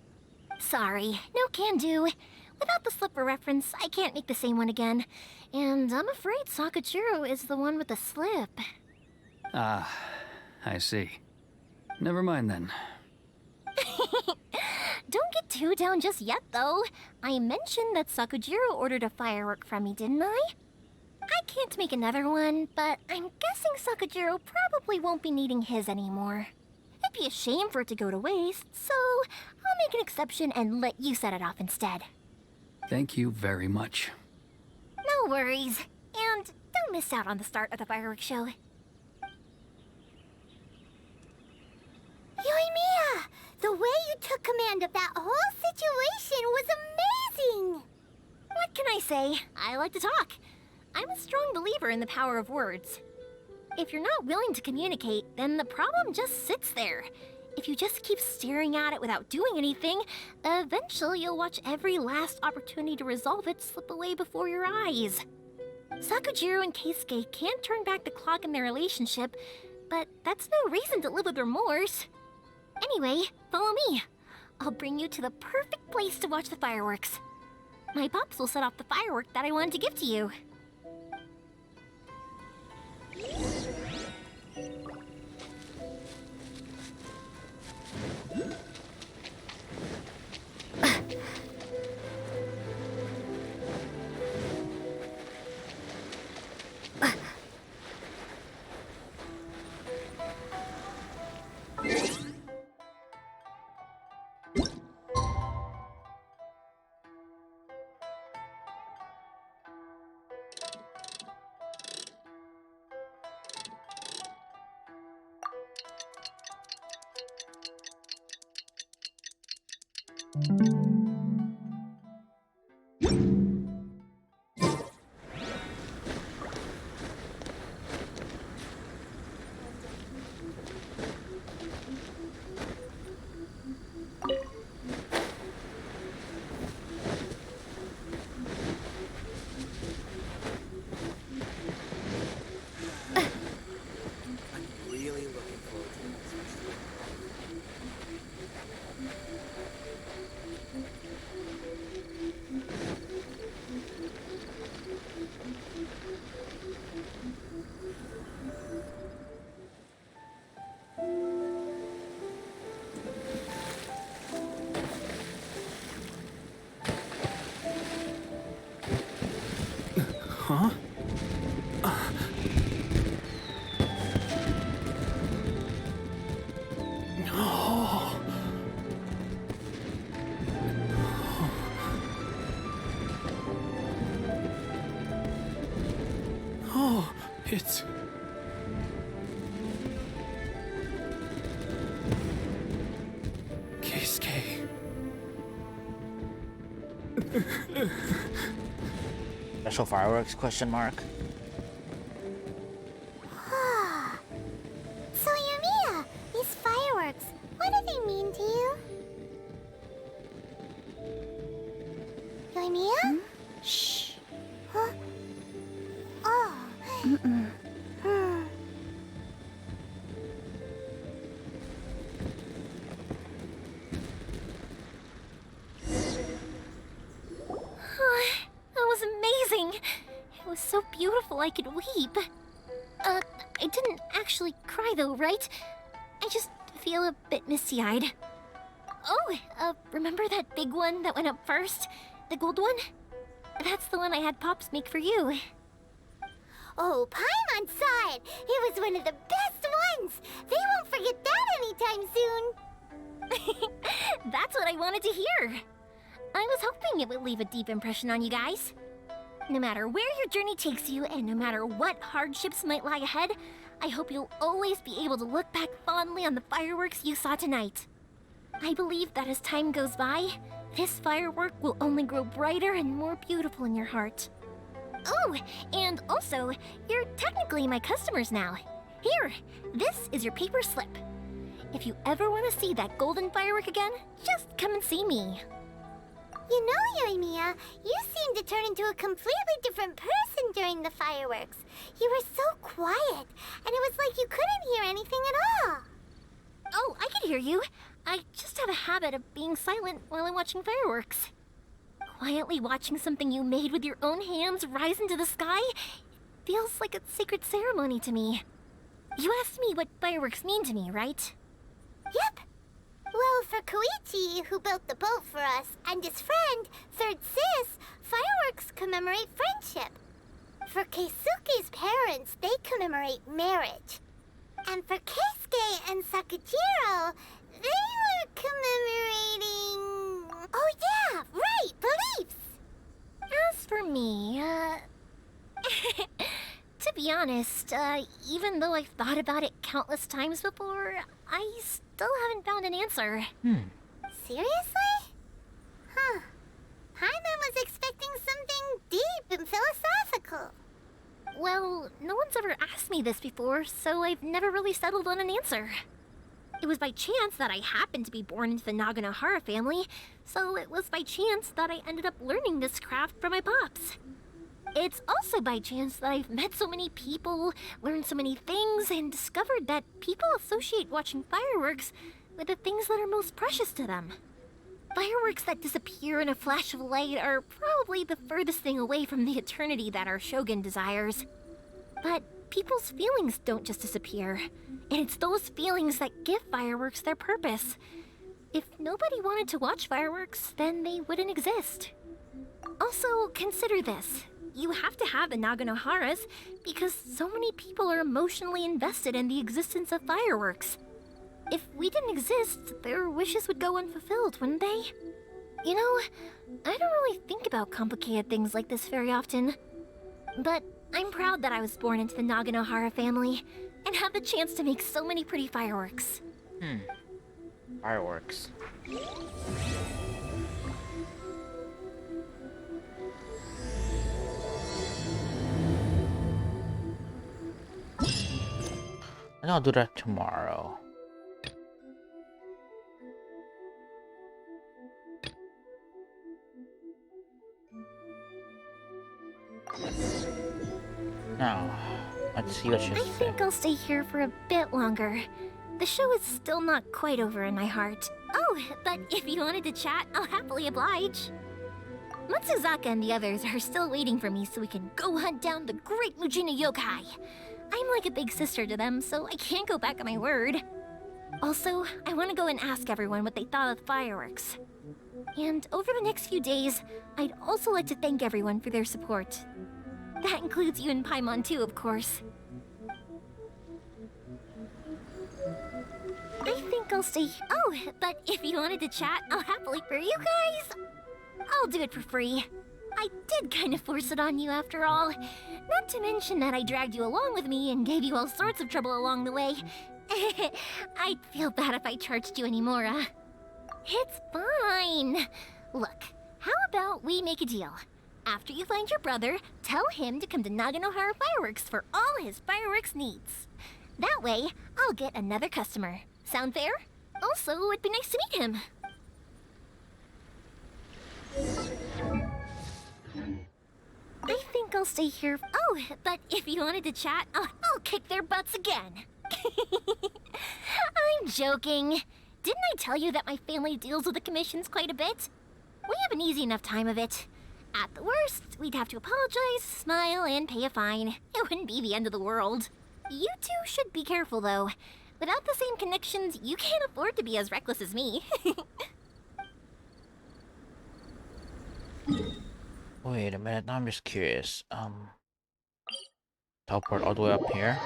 Sorry, no can do. Without the slipper reference, I can't make the same one again. And I'm afraid Sakujiro is the one with the slip. Ah, I see. Never mind then. Don't get too down just yet, though. I mentioned that Sakujiro ordered a firework from me, didn't I? I can't make another one, but I'm guessing Sakujiro probably won't be needing his anymore. It'd be a shame for it to go to waste, so I'll make an exception and let you set it off instead. Thank you very much. No worries. And don't miss out on the start of the fireworks show. Yoimiya! The way you took command of that whole situation was amazing! What can I say? I like to talk. I'm a strong believer in the power of words. If you're not willing to communicate, then the problem just sits there. If you just keep staring at it without doing anything, eventually you'll watch every last opportunity to resolve it slip away before your eyes. Sakujiro and Keisuke can't turn back the clock in their relationship, but that's no reason to live with remorse. Anyway, follow me. I'll bring you to the perfect place to watch the fireworks. My pops will set off the firework that I wanted to give to you. Really looking forward to this. Huh? No. Oh, it's... Keisuke. Special fireworks question mark. So, Yoimiya, these fireworks, what do they mean to you? Yoimiya? Shh. Huh? Oh. Hmm. That was amazing. It was so beautiful I could weep. I didn't actually cry though, right? I just feel a bit misty-eyed. Oh, remember that big one that went up first? The gold one? That's the one I had Pops make for you. Oh, Paimon saw it. It was one of the best ones. They won't forget that anytime soon. That's what I wanted to hear. I was hoping it would leave a deep impression on you guys. No matter where your journey takes you, and no matter what hardships might lie ahead, I hope you'll always be able to look back fondly on the fireworks you saw tonight. I believe that as time goes by, this firework will only grow brighter and more beautiful in your heart. Oh, and also, you're technically my customers now. Here, this is your paper slip. If you ever want to see that golden firework again, just come and see me. You know, Yoimiya, you seemed to turn into a completely different person during the fireworks. You were so quiet, and it was like you couldn't hear anything at all. Oh, I can hear you. I just have a habit of being silent while I'm watching fireworks. Quietly watching something you made with your own hands rise into the sky feels like a sacred ceremony to me. You asked me what fireworks mean to me, right? Yep. Well, for Koichi, who built the boat for us, and his friend, Third Sis, fireworks commemorate friendship. For Keisuke's parents, they commemorate marriage. And for Keisuke and Sakujiro, they were commemorating... Oh yeah, right, beliefs! As for me, to be honest, even though I've thought about it countless times before, I still haven't found an answer. Seriously? Huh. Paimon was expecting something deep and philosophical. Well, no one's ever asked me this before, so I've never really settled on an answer. It was by chance that I happened to be born into the Naganohara family, so it was by chance that I ended up learning this craft from my pops. It's also by chance that I've met so many people, learned so many things, and discovered that people associate watching fireworks with the things that are most precious to them. Fireworks that disappear in a flash of light are probably the furthest thing away from the eternity that our shogun desires. But people's feelings don't just disappear, and it's those feelings that give fireworks their purpose. If nobody wanted to watch fireworks, then they wouldn't exist. Also, consider this. You have to have the Naganoharas because so many people are emotionally invested in the existence of fireworks. If we didn't exist, their wishes would go unfulfilled, wouldn't they? You know, I don't really think about complicated things like this very often. But I'm proud that I was born into the Naganohara family and have the chance to make so many pretty fireworks. Fireworks. And I'll do that tomorrow. Now, let's see what she I says. think I'll stay here for a bit longer. The show is still not quite over in my heart. Oh, but if you wanted to chat, I'll happily oblige. Matsuzaka and the others are still waiting for me so we can go hunt down the great Mujina yokai. I'm like a big sister to them, so I can't go back on my word. Also, I want to go and ask everyone what they thought of the fireworks. And over the next few days, I'd also like to thank everyone for their support. That includes you and Paimon too, of course. I think I'll stay. Oh, but if you wanted to chat, I'll happily. For you guys, I'll do it for free. I did kind of force it on you after all. Not to mention that I dragged you along with me and gave you all sorts of trouble along the way. I'd feel bad if I charged you anymore. It's fine. Look, how about we make a deal? After you find your brother, tell him to come to Naganohara Fireworks for all his fireworks needs. That way, I'll get another customer. Sound fair? Also, it'd be nice to meet him. I think I'll stay here. Oh, but if you wanted to chat, I'll kick their butts again. I'm joking. Didn't I tell you that my family deals with the commissions quite a bit? We have an easy enough time of it. At the worst, we'd have to apologize, smile, and pay a fine. It wouldn't be the end of the world. You two should be careful, though. Without the same connections, you can't afford to be as reckless as me. Wait a minute, now I'm just curious. Teleport all the way up here?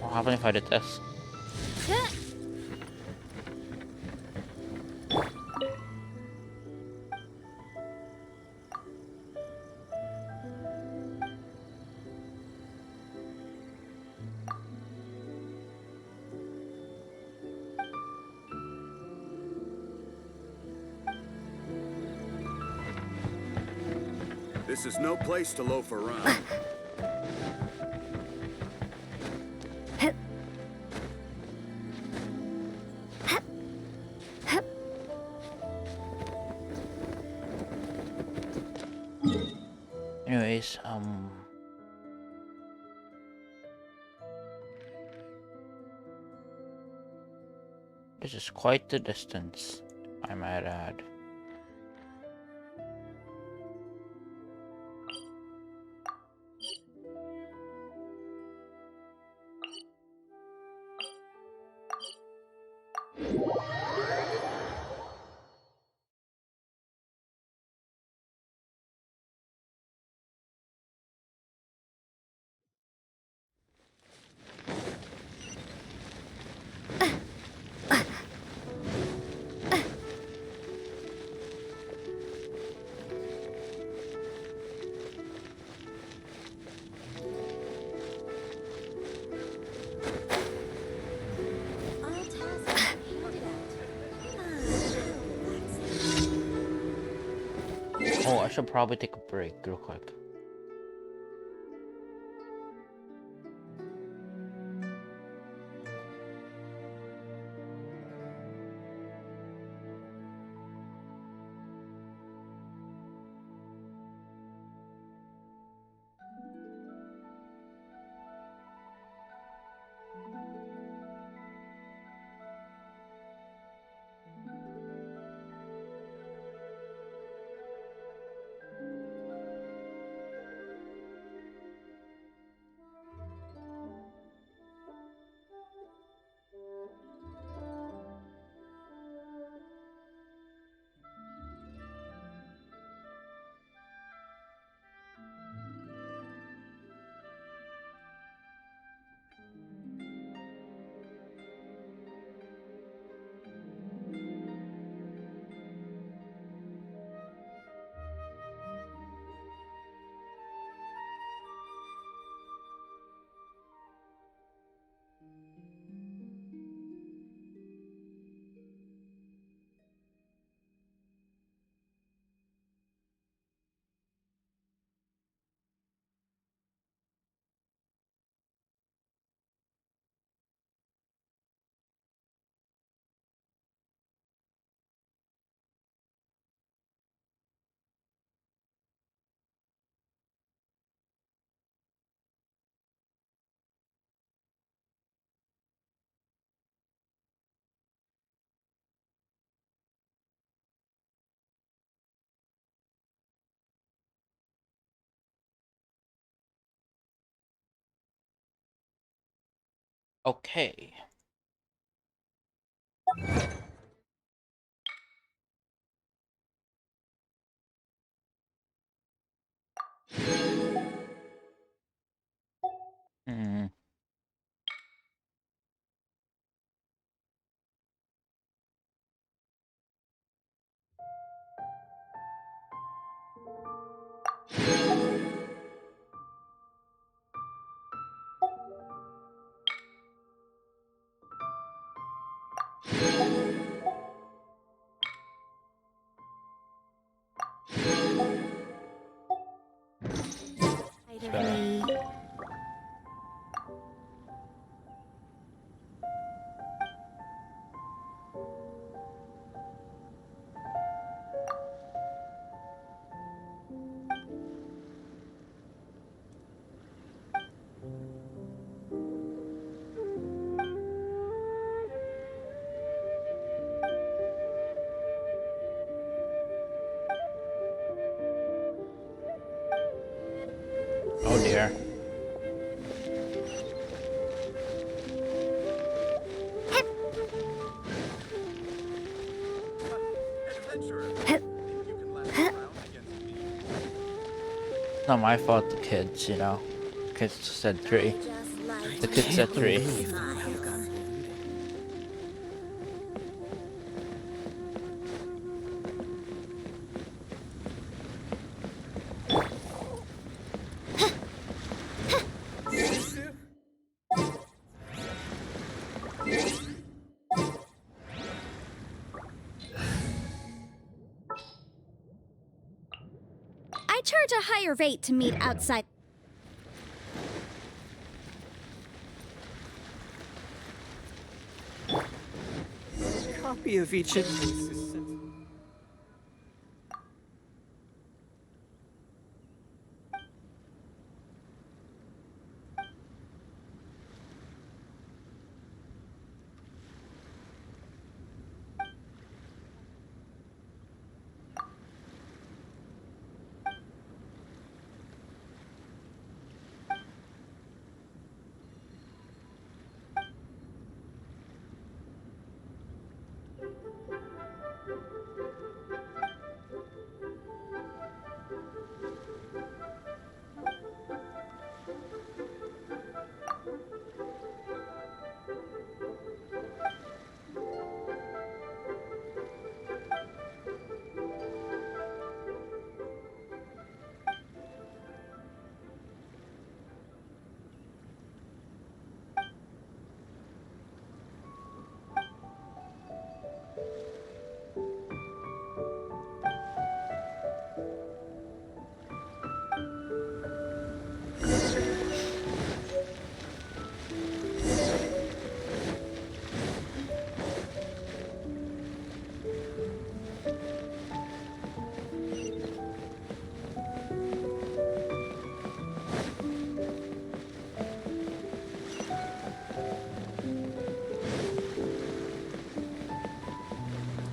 What happened if I did this? This is no place to loaf around. Anyways, this is quite the distance, I might add. Oh, I should probably take a break real quick. Okay. Hmm. Oh dear. It's not my fault, the kids, you know. Kids said 3. The kids said 3. I charge a higher rate to meet outside. Copy of each invoice is sent.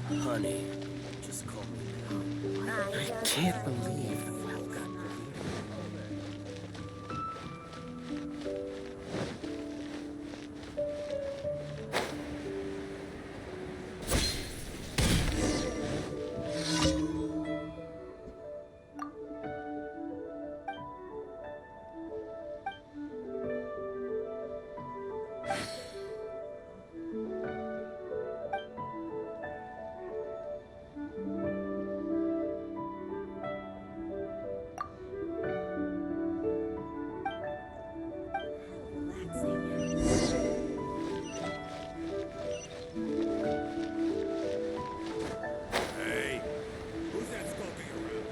Honey, just call me now. I can't believe I've gotten Hey, who's that skulking around?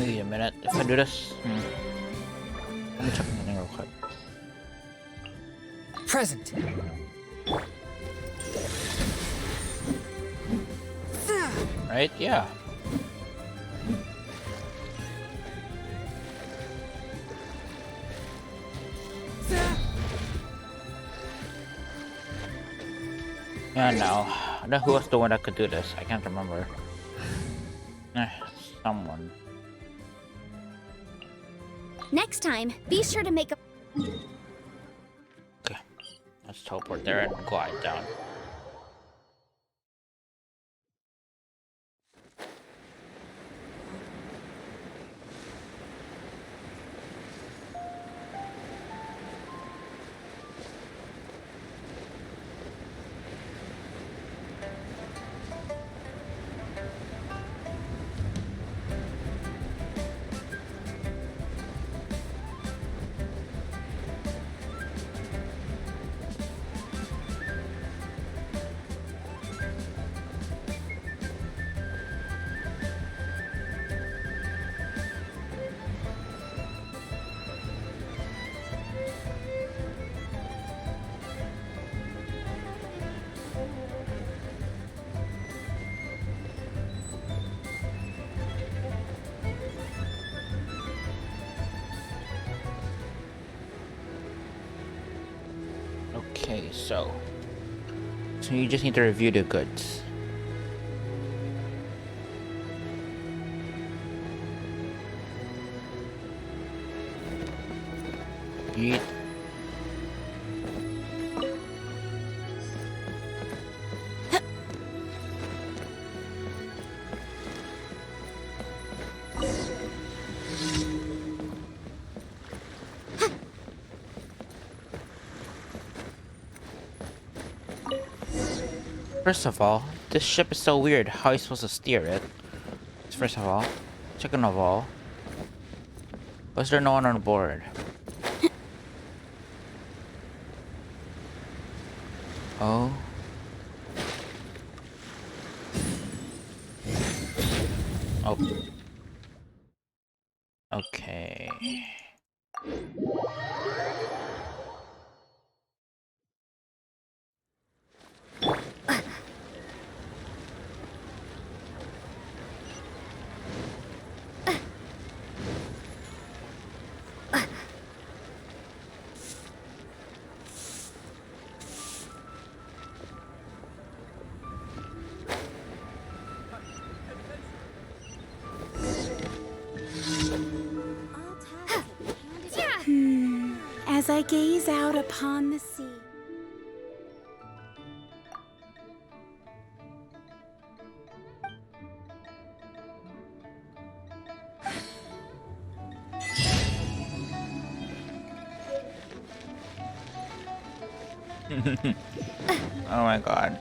Wait a minute. If I do this, let me check something real quick. Present. Right? Yeah. Yeah, no. I know who was the one that could do this. I can't remember. Someone. Next time, be sure to make a... Okay. Let's teleport there and glide down. Okay, so you just need to review the goods. Yeet. First of all, this ship is so weird. How are you supposed to steer it? First of all. Second of all, was there no one on board? Oh. Oh. Okay. As I gaze out upon the sea. Oh my god.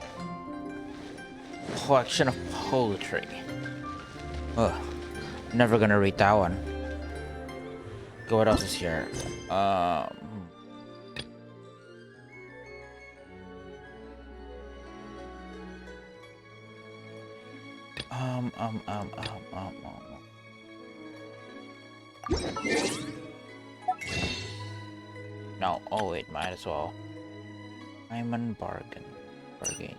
Collection of poetry. Ugh. Never gonna read that one. Okay, what else is here? Um, um, um, um, um, um. No, oh wait, might as well. Diamond bargain. Bargain.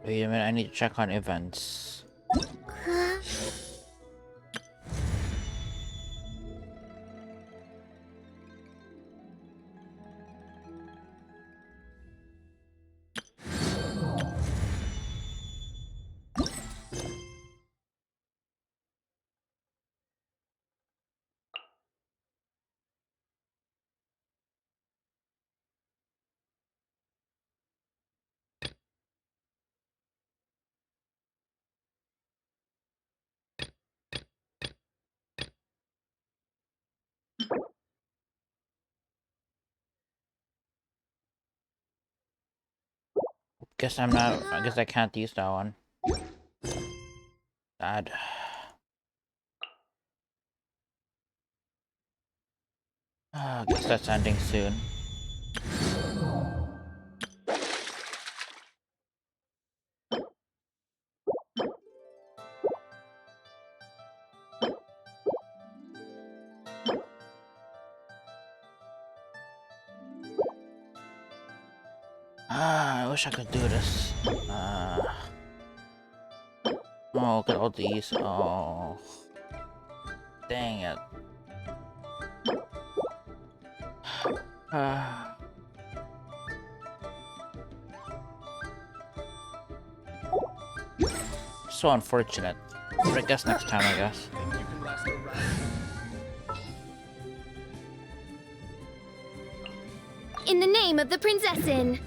Wait a minute, I need to check on events. Guess I'm not. I guess I can't use that one. Sad. I guess that's ending soon. I wish I could do this. Oh, look at all these. Oh. Dang it. So unfortunate. But I guess next time, I guess. In the name of the Prinzessin.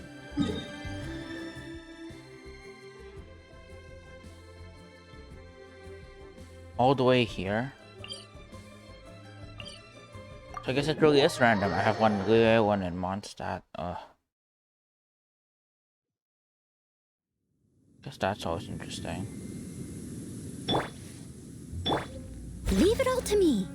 All the way here. So I guess it really is random. I have one in Liyue, one in Mondstadt. Guess that's always interesting. Leave it all to me.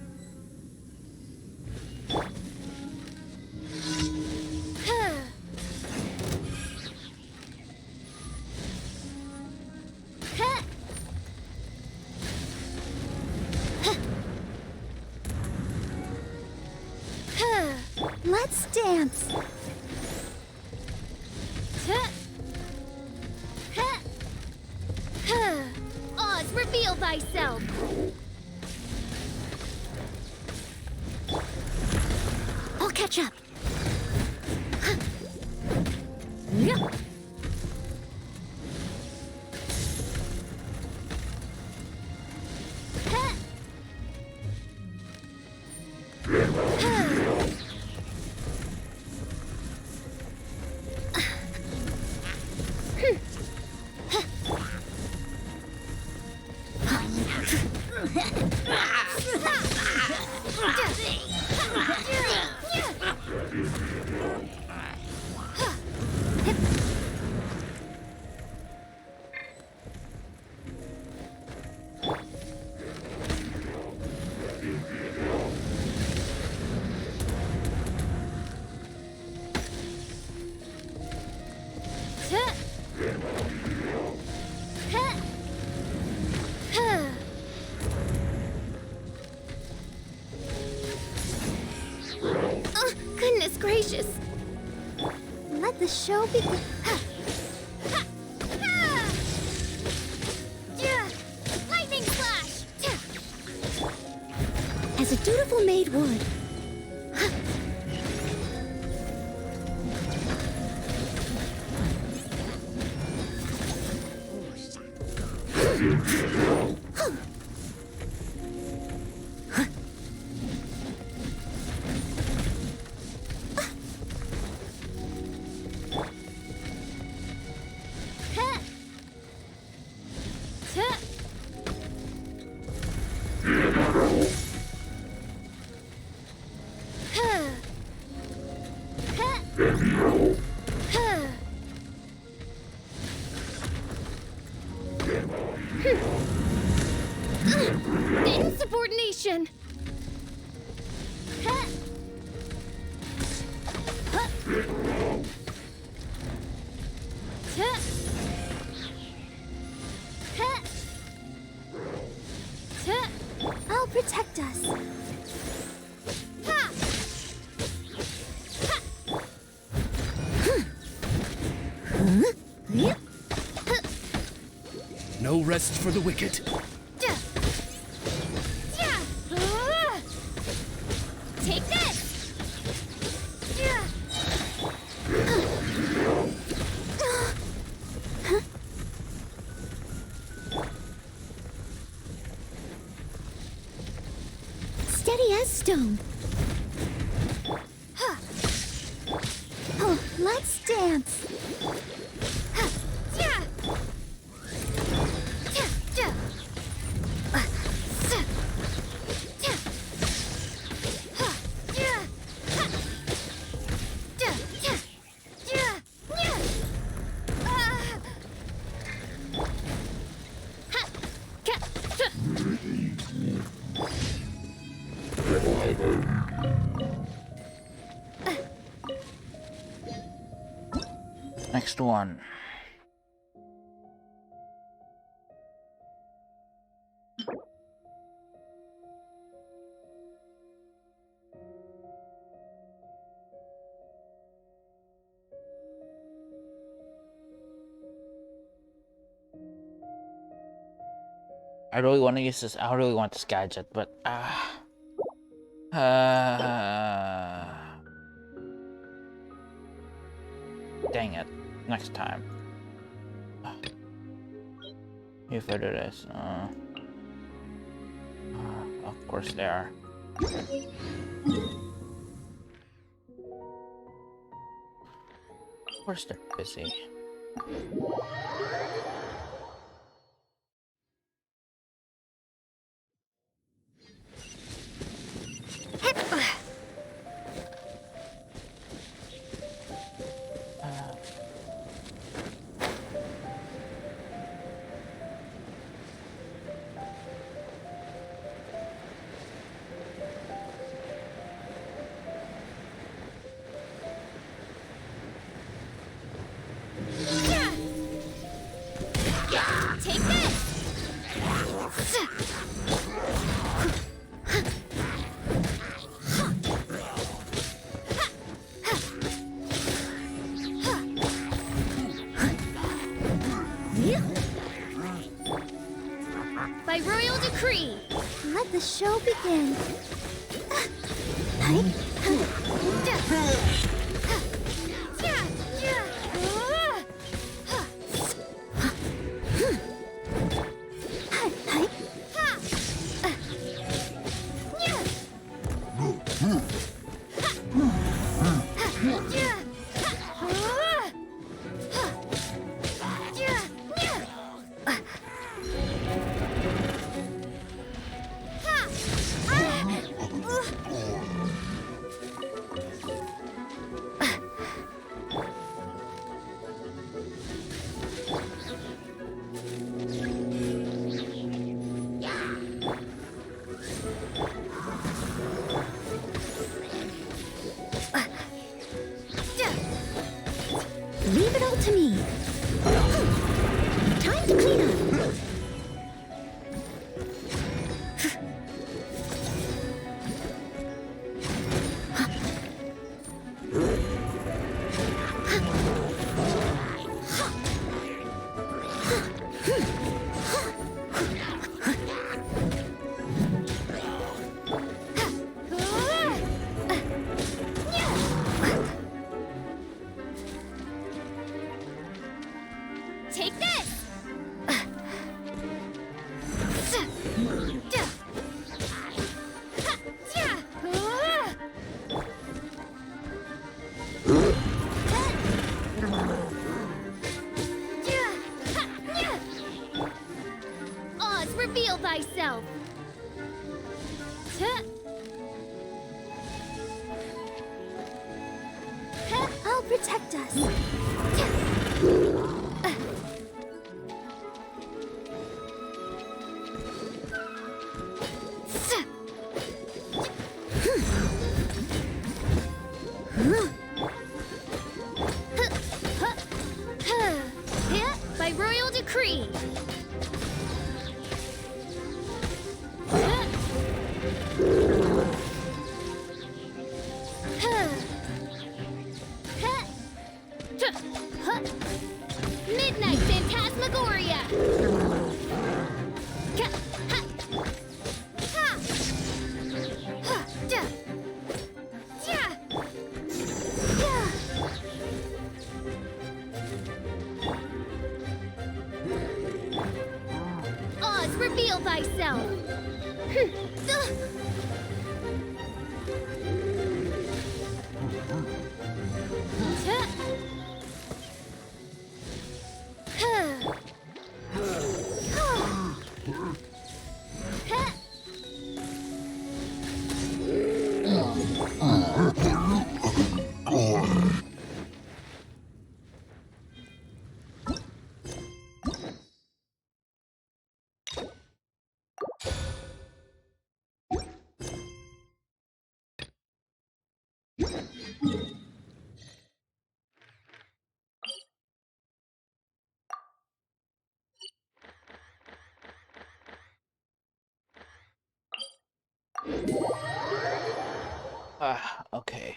Let's dance. Oz, reveal thyself. I'll catch up. Goodness gracious. Let the show begin. Lightning flash. As a dutiful maid would. Insubordination. I'll protect us. No rest for the wicked. Take this. Steady as stone. Oh, let's dance. next one. I really want to use this. I really want this gadget, but dang it! Next time. If I do this, of course they are. Of course they're busy. Take this! By royal decree! Let the show begin. Leave it all to me. Time to clean up. Take this! Oz, reveal thyself! I'll protect us. By royal decree! Midnight Phantasmagoria! Oz, reveal thyself! Okay.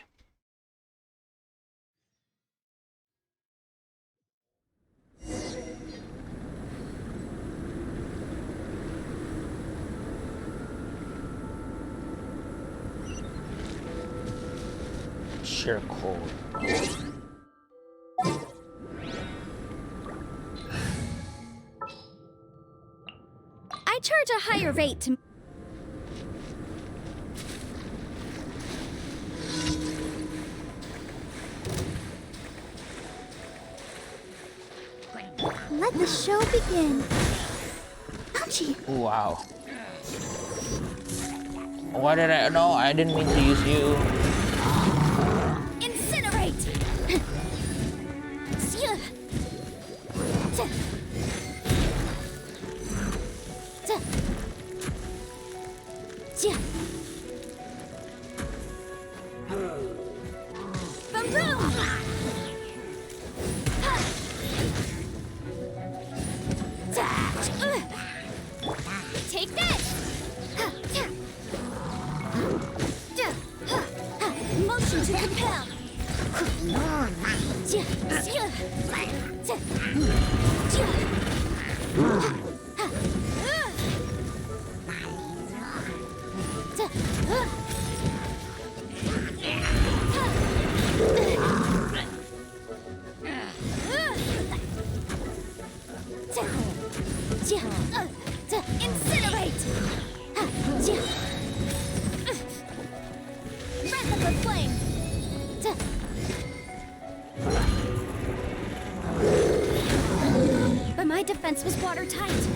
Sheer cold. I charge a higher rate to... Let the show begin. Ouchie. Wow. Why did I? No, I didn't mean to use you. Incinerate! Take this! Motion to compel! Incinerate! Breath of the flame! But my defense was watertight.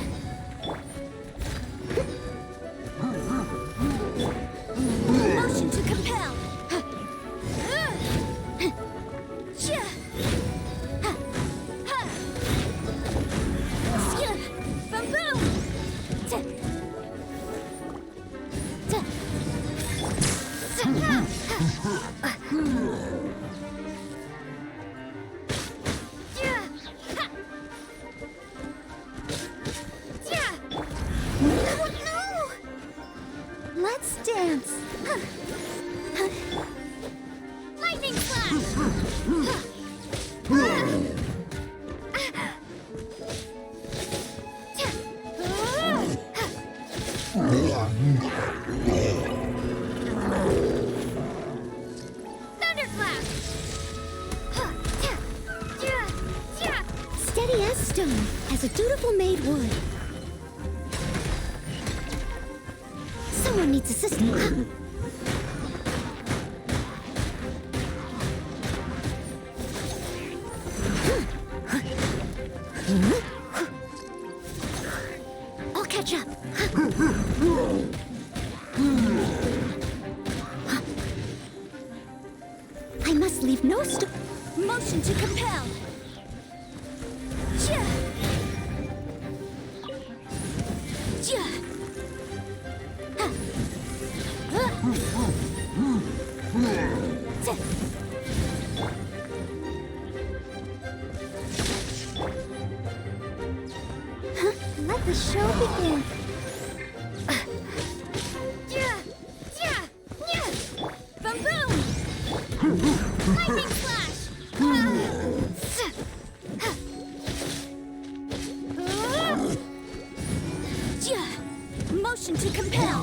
Motion to compel! Let's dance. Lightning flash! Thunderclap! Steady as stone, as a dutiful maid would. Someone needs assistance. I'll catch up. I must leave no stone. Motion to compel! Let the show begin. Boom boom! Lightning flash! Motion to compel!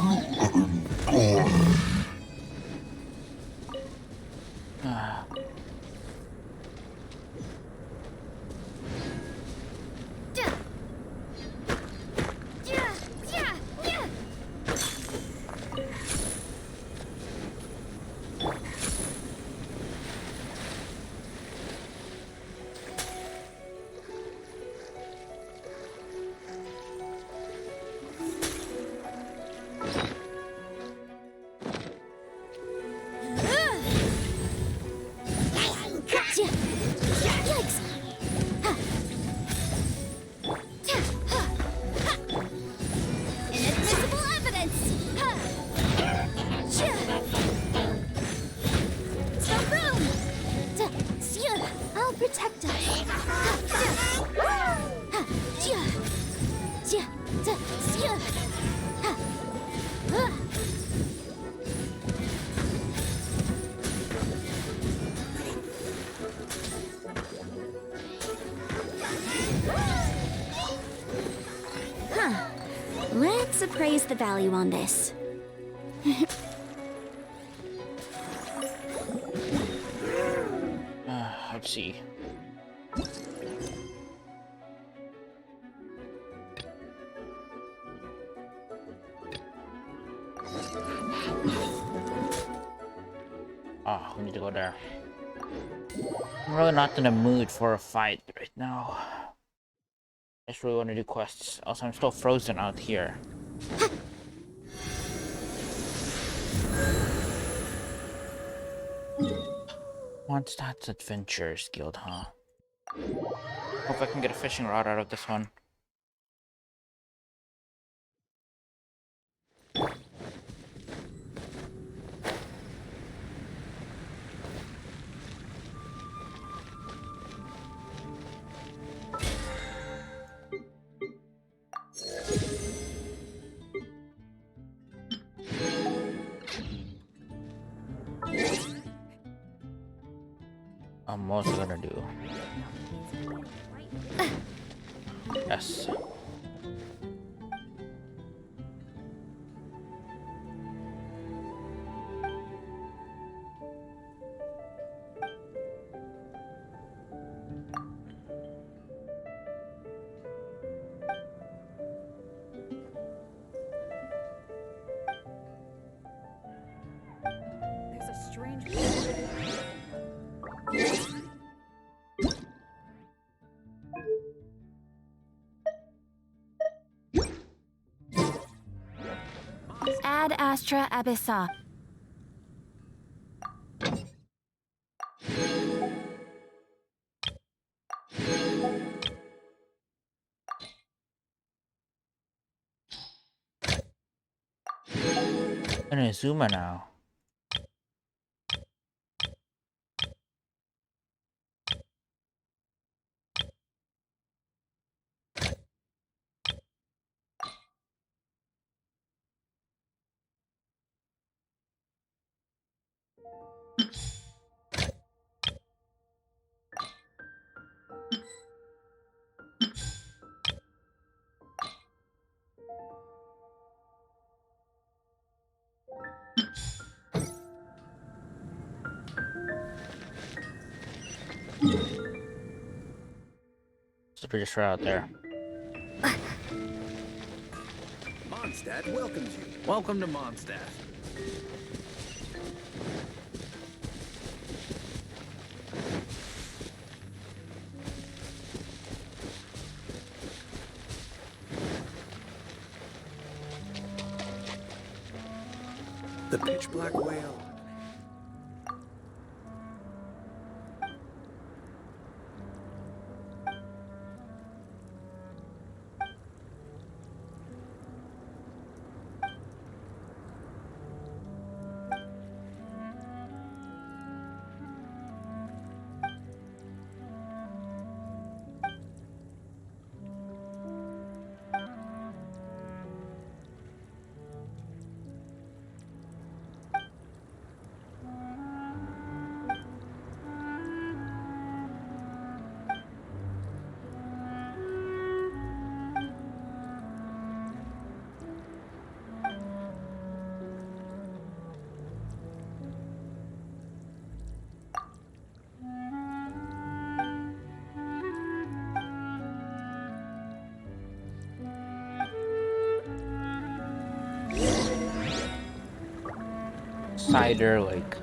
appraise the value on this. Let's see. Ah, we need to go there. I'm really not in the mood for a fight right now. I just really want to do quests. Also, I'm still frozen out here. Mondstadt's Adventures Guild, huh? Hope I can get a fishing rod out of this one. I'm also gonna do. Yes. There's a strange. Ad Astra Abyssa. I'm in Zuma now. So we're just right out there. Mondstadt welcomes you. Welcome to Mondstadt. The pitch black whale. Cider Lake.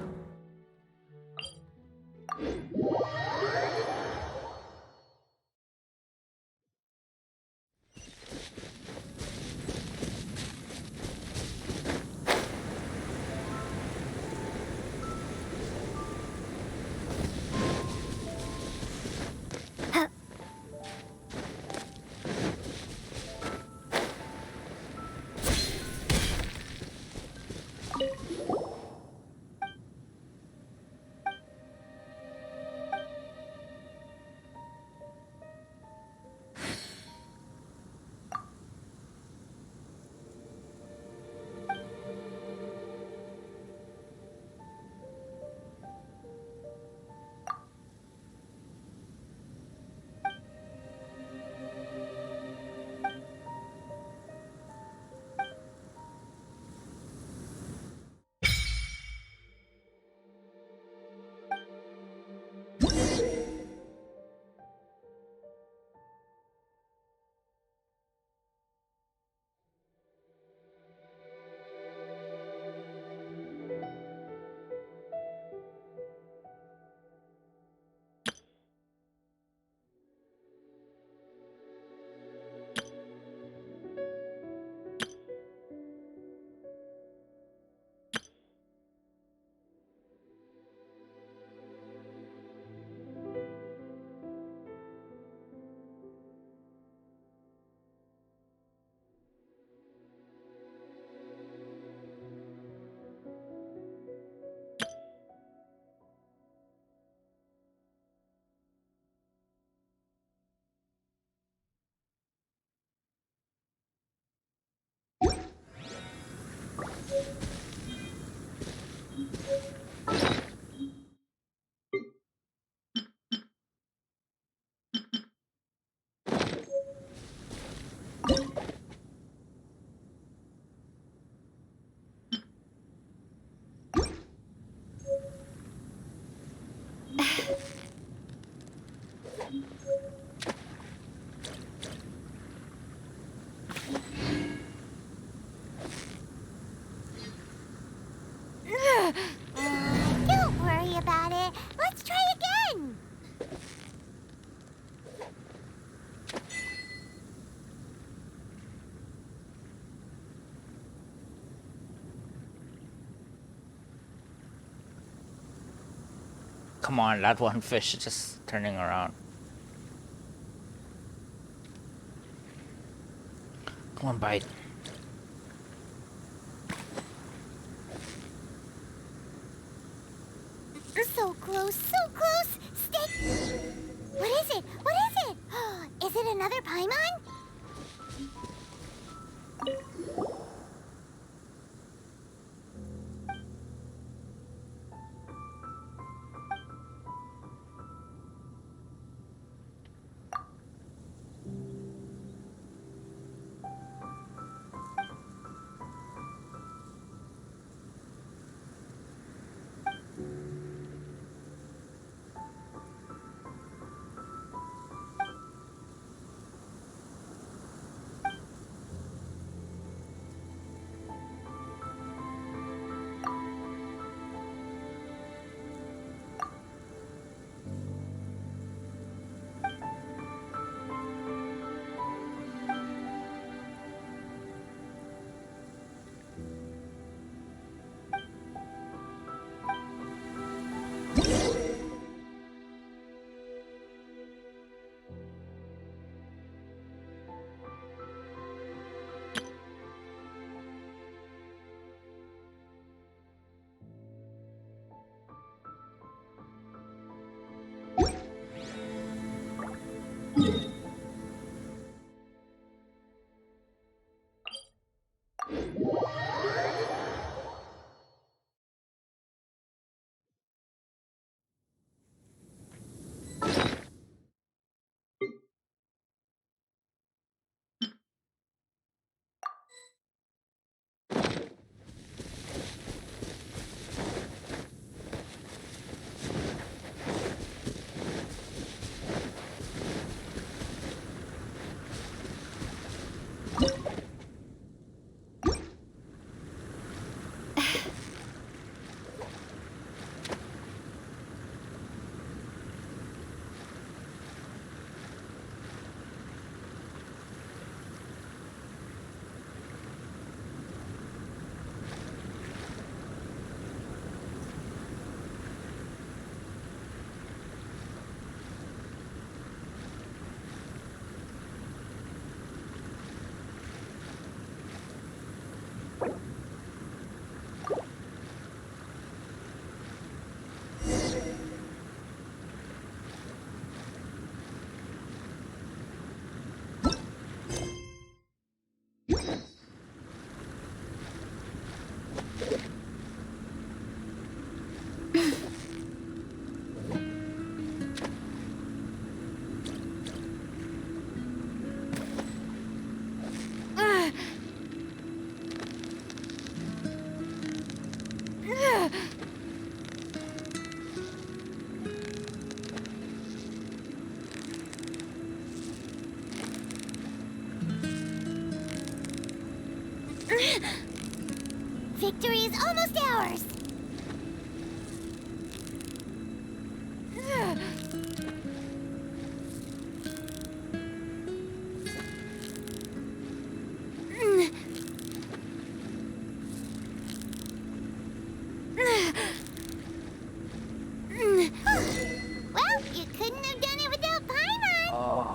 come on, that one fish is just turning around. Come on, bite. So close, so close! Stay! What is it? What is it? Is it another Paimon? Victory is almost ours! Well, you couldn't have done it without Paimon! Oh.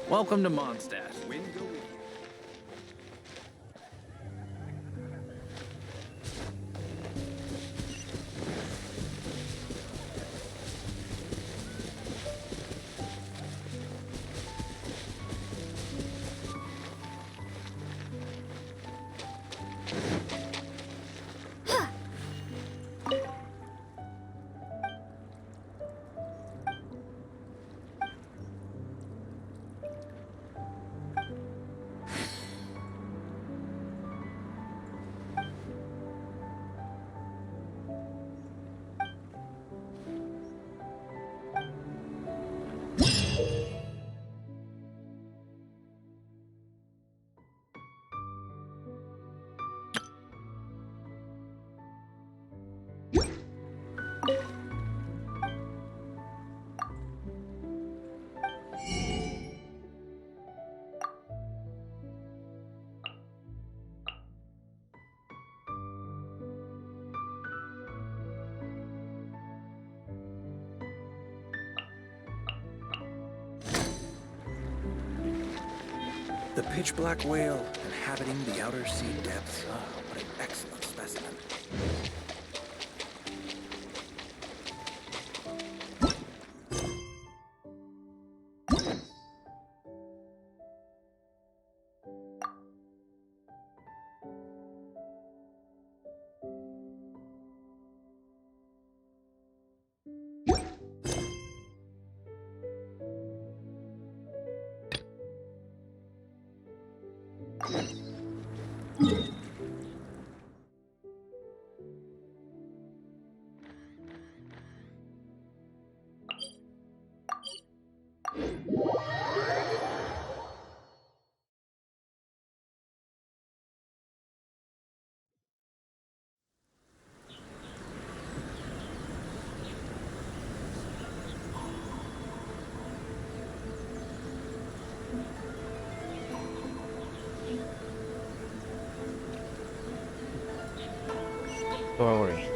Welcome to Mondstadt. Wind go with you. The pitch black whale inhabiting the outer sea depths. Ah, what an excellent specimen. Don't worry.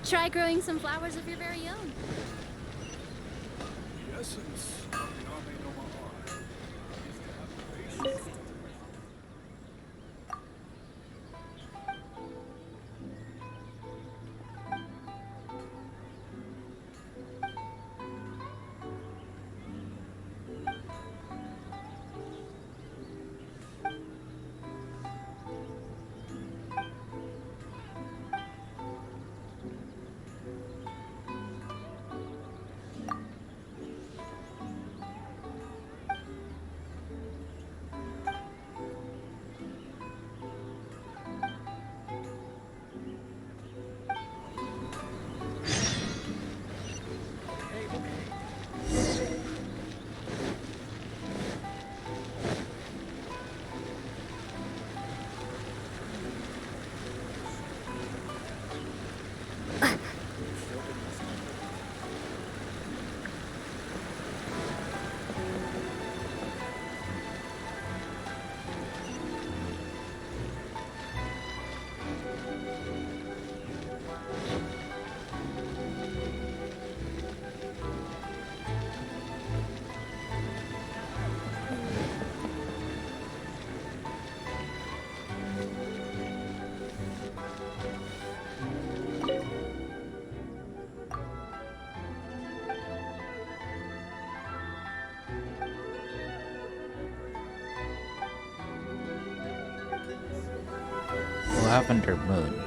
Try growing some flowers of your very own. essence of the Ame no art is to have patience. Lavender Moon.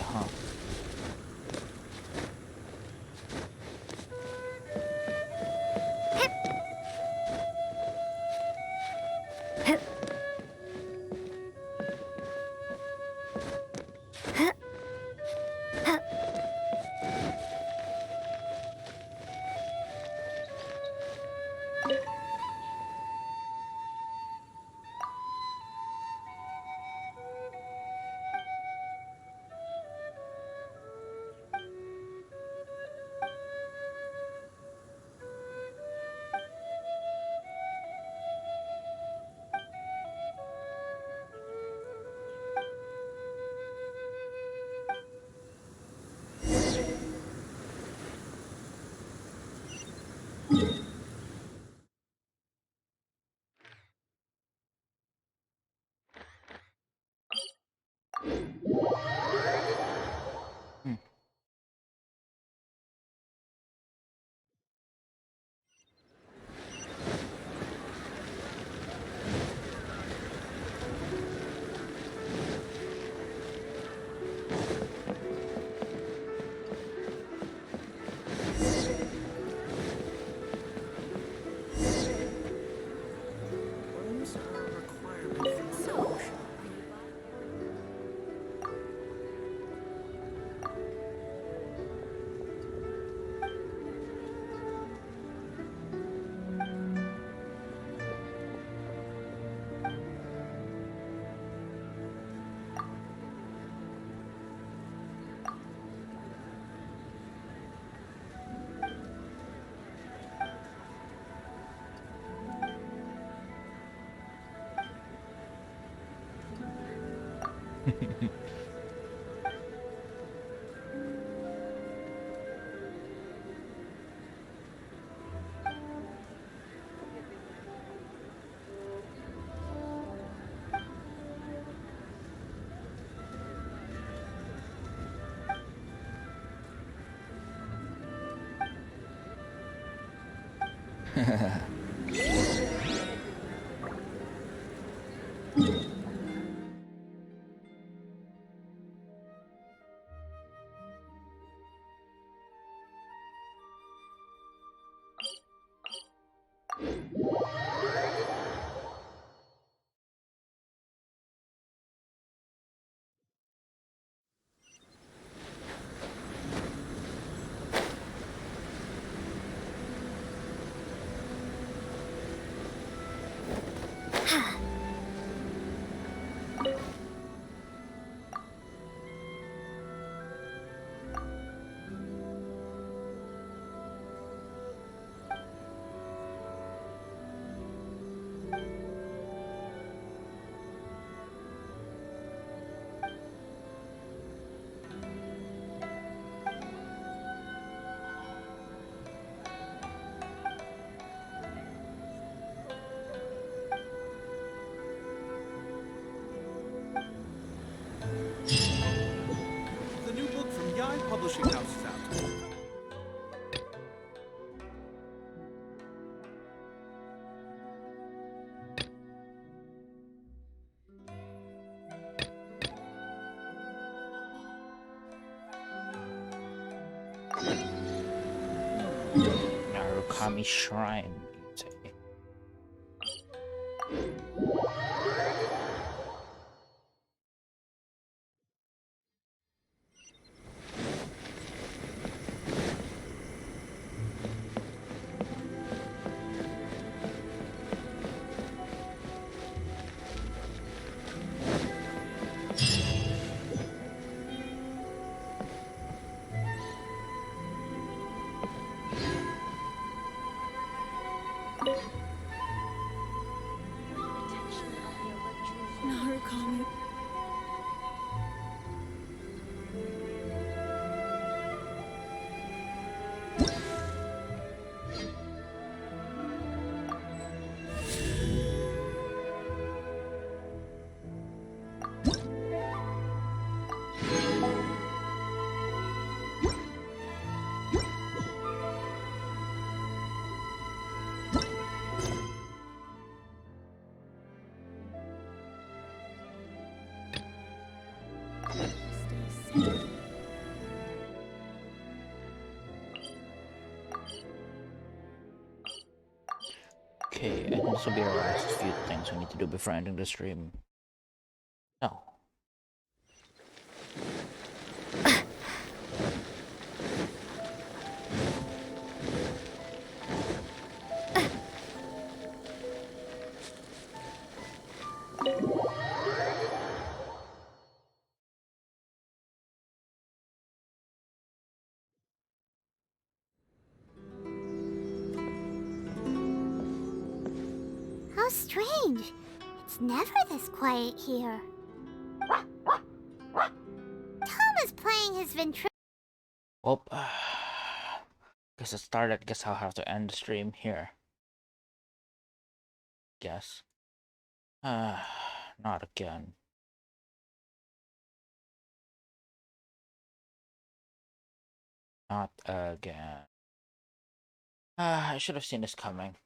huh? The new book from Yai Publishing House is out. Narukami Shrine, you'd say. this will be our last few things we need to do before ending the stream. No. How strange. It's never this quiet here. Tom is playing his ventriloquist. Well, guess it started. Guess I'll have to end the stream here. Guess. Not again. Not again. I should have seen this coming.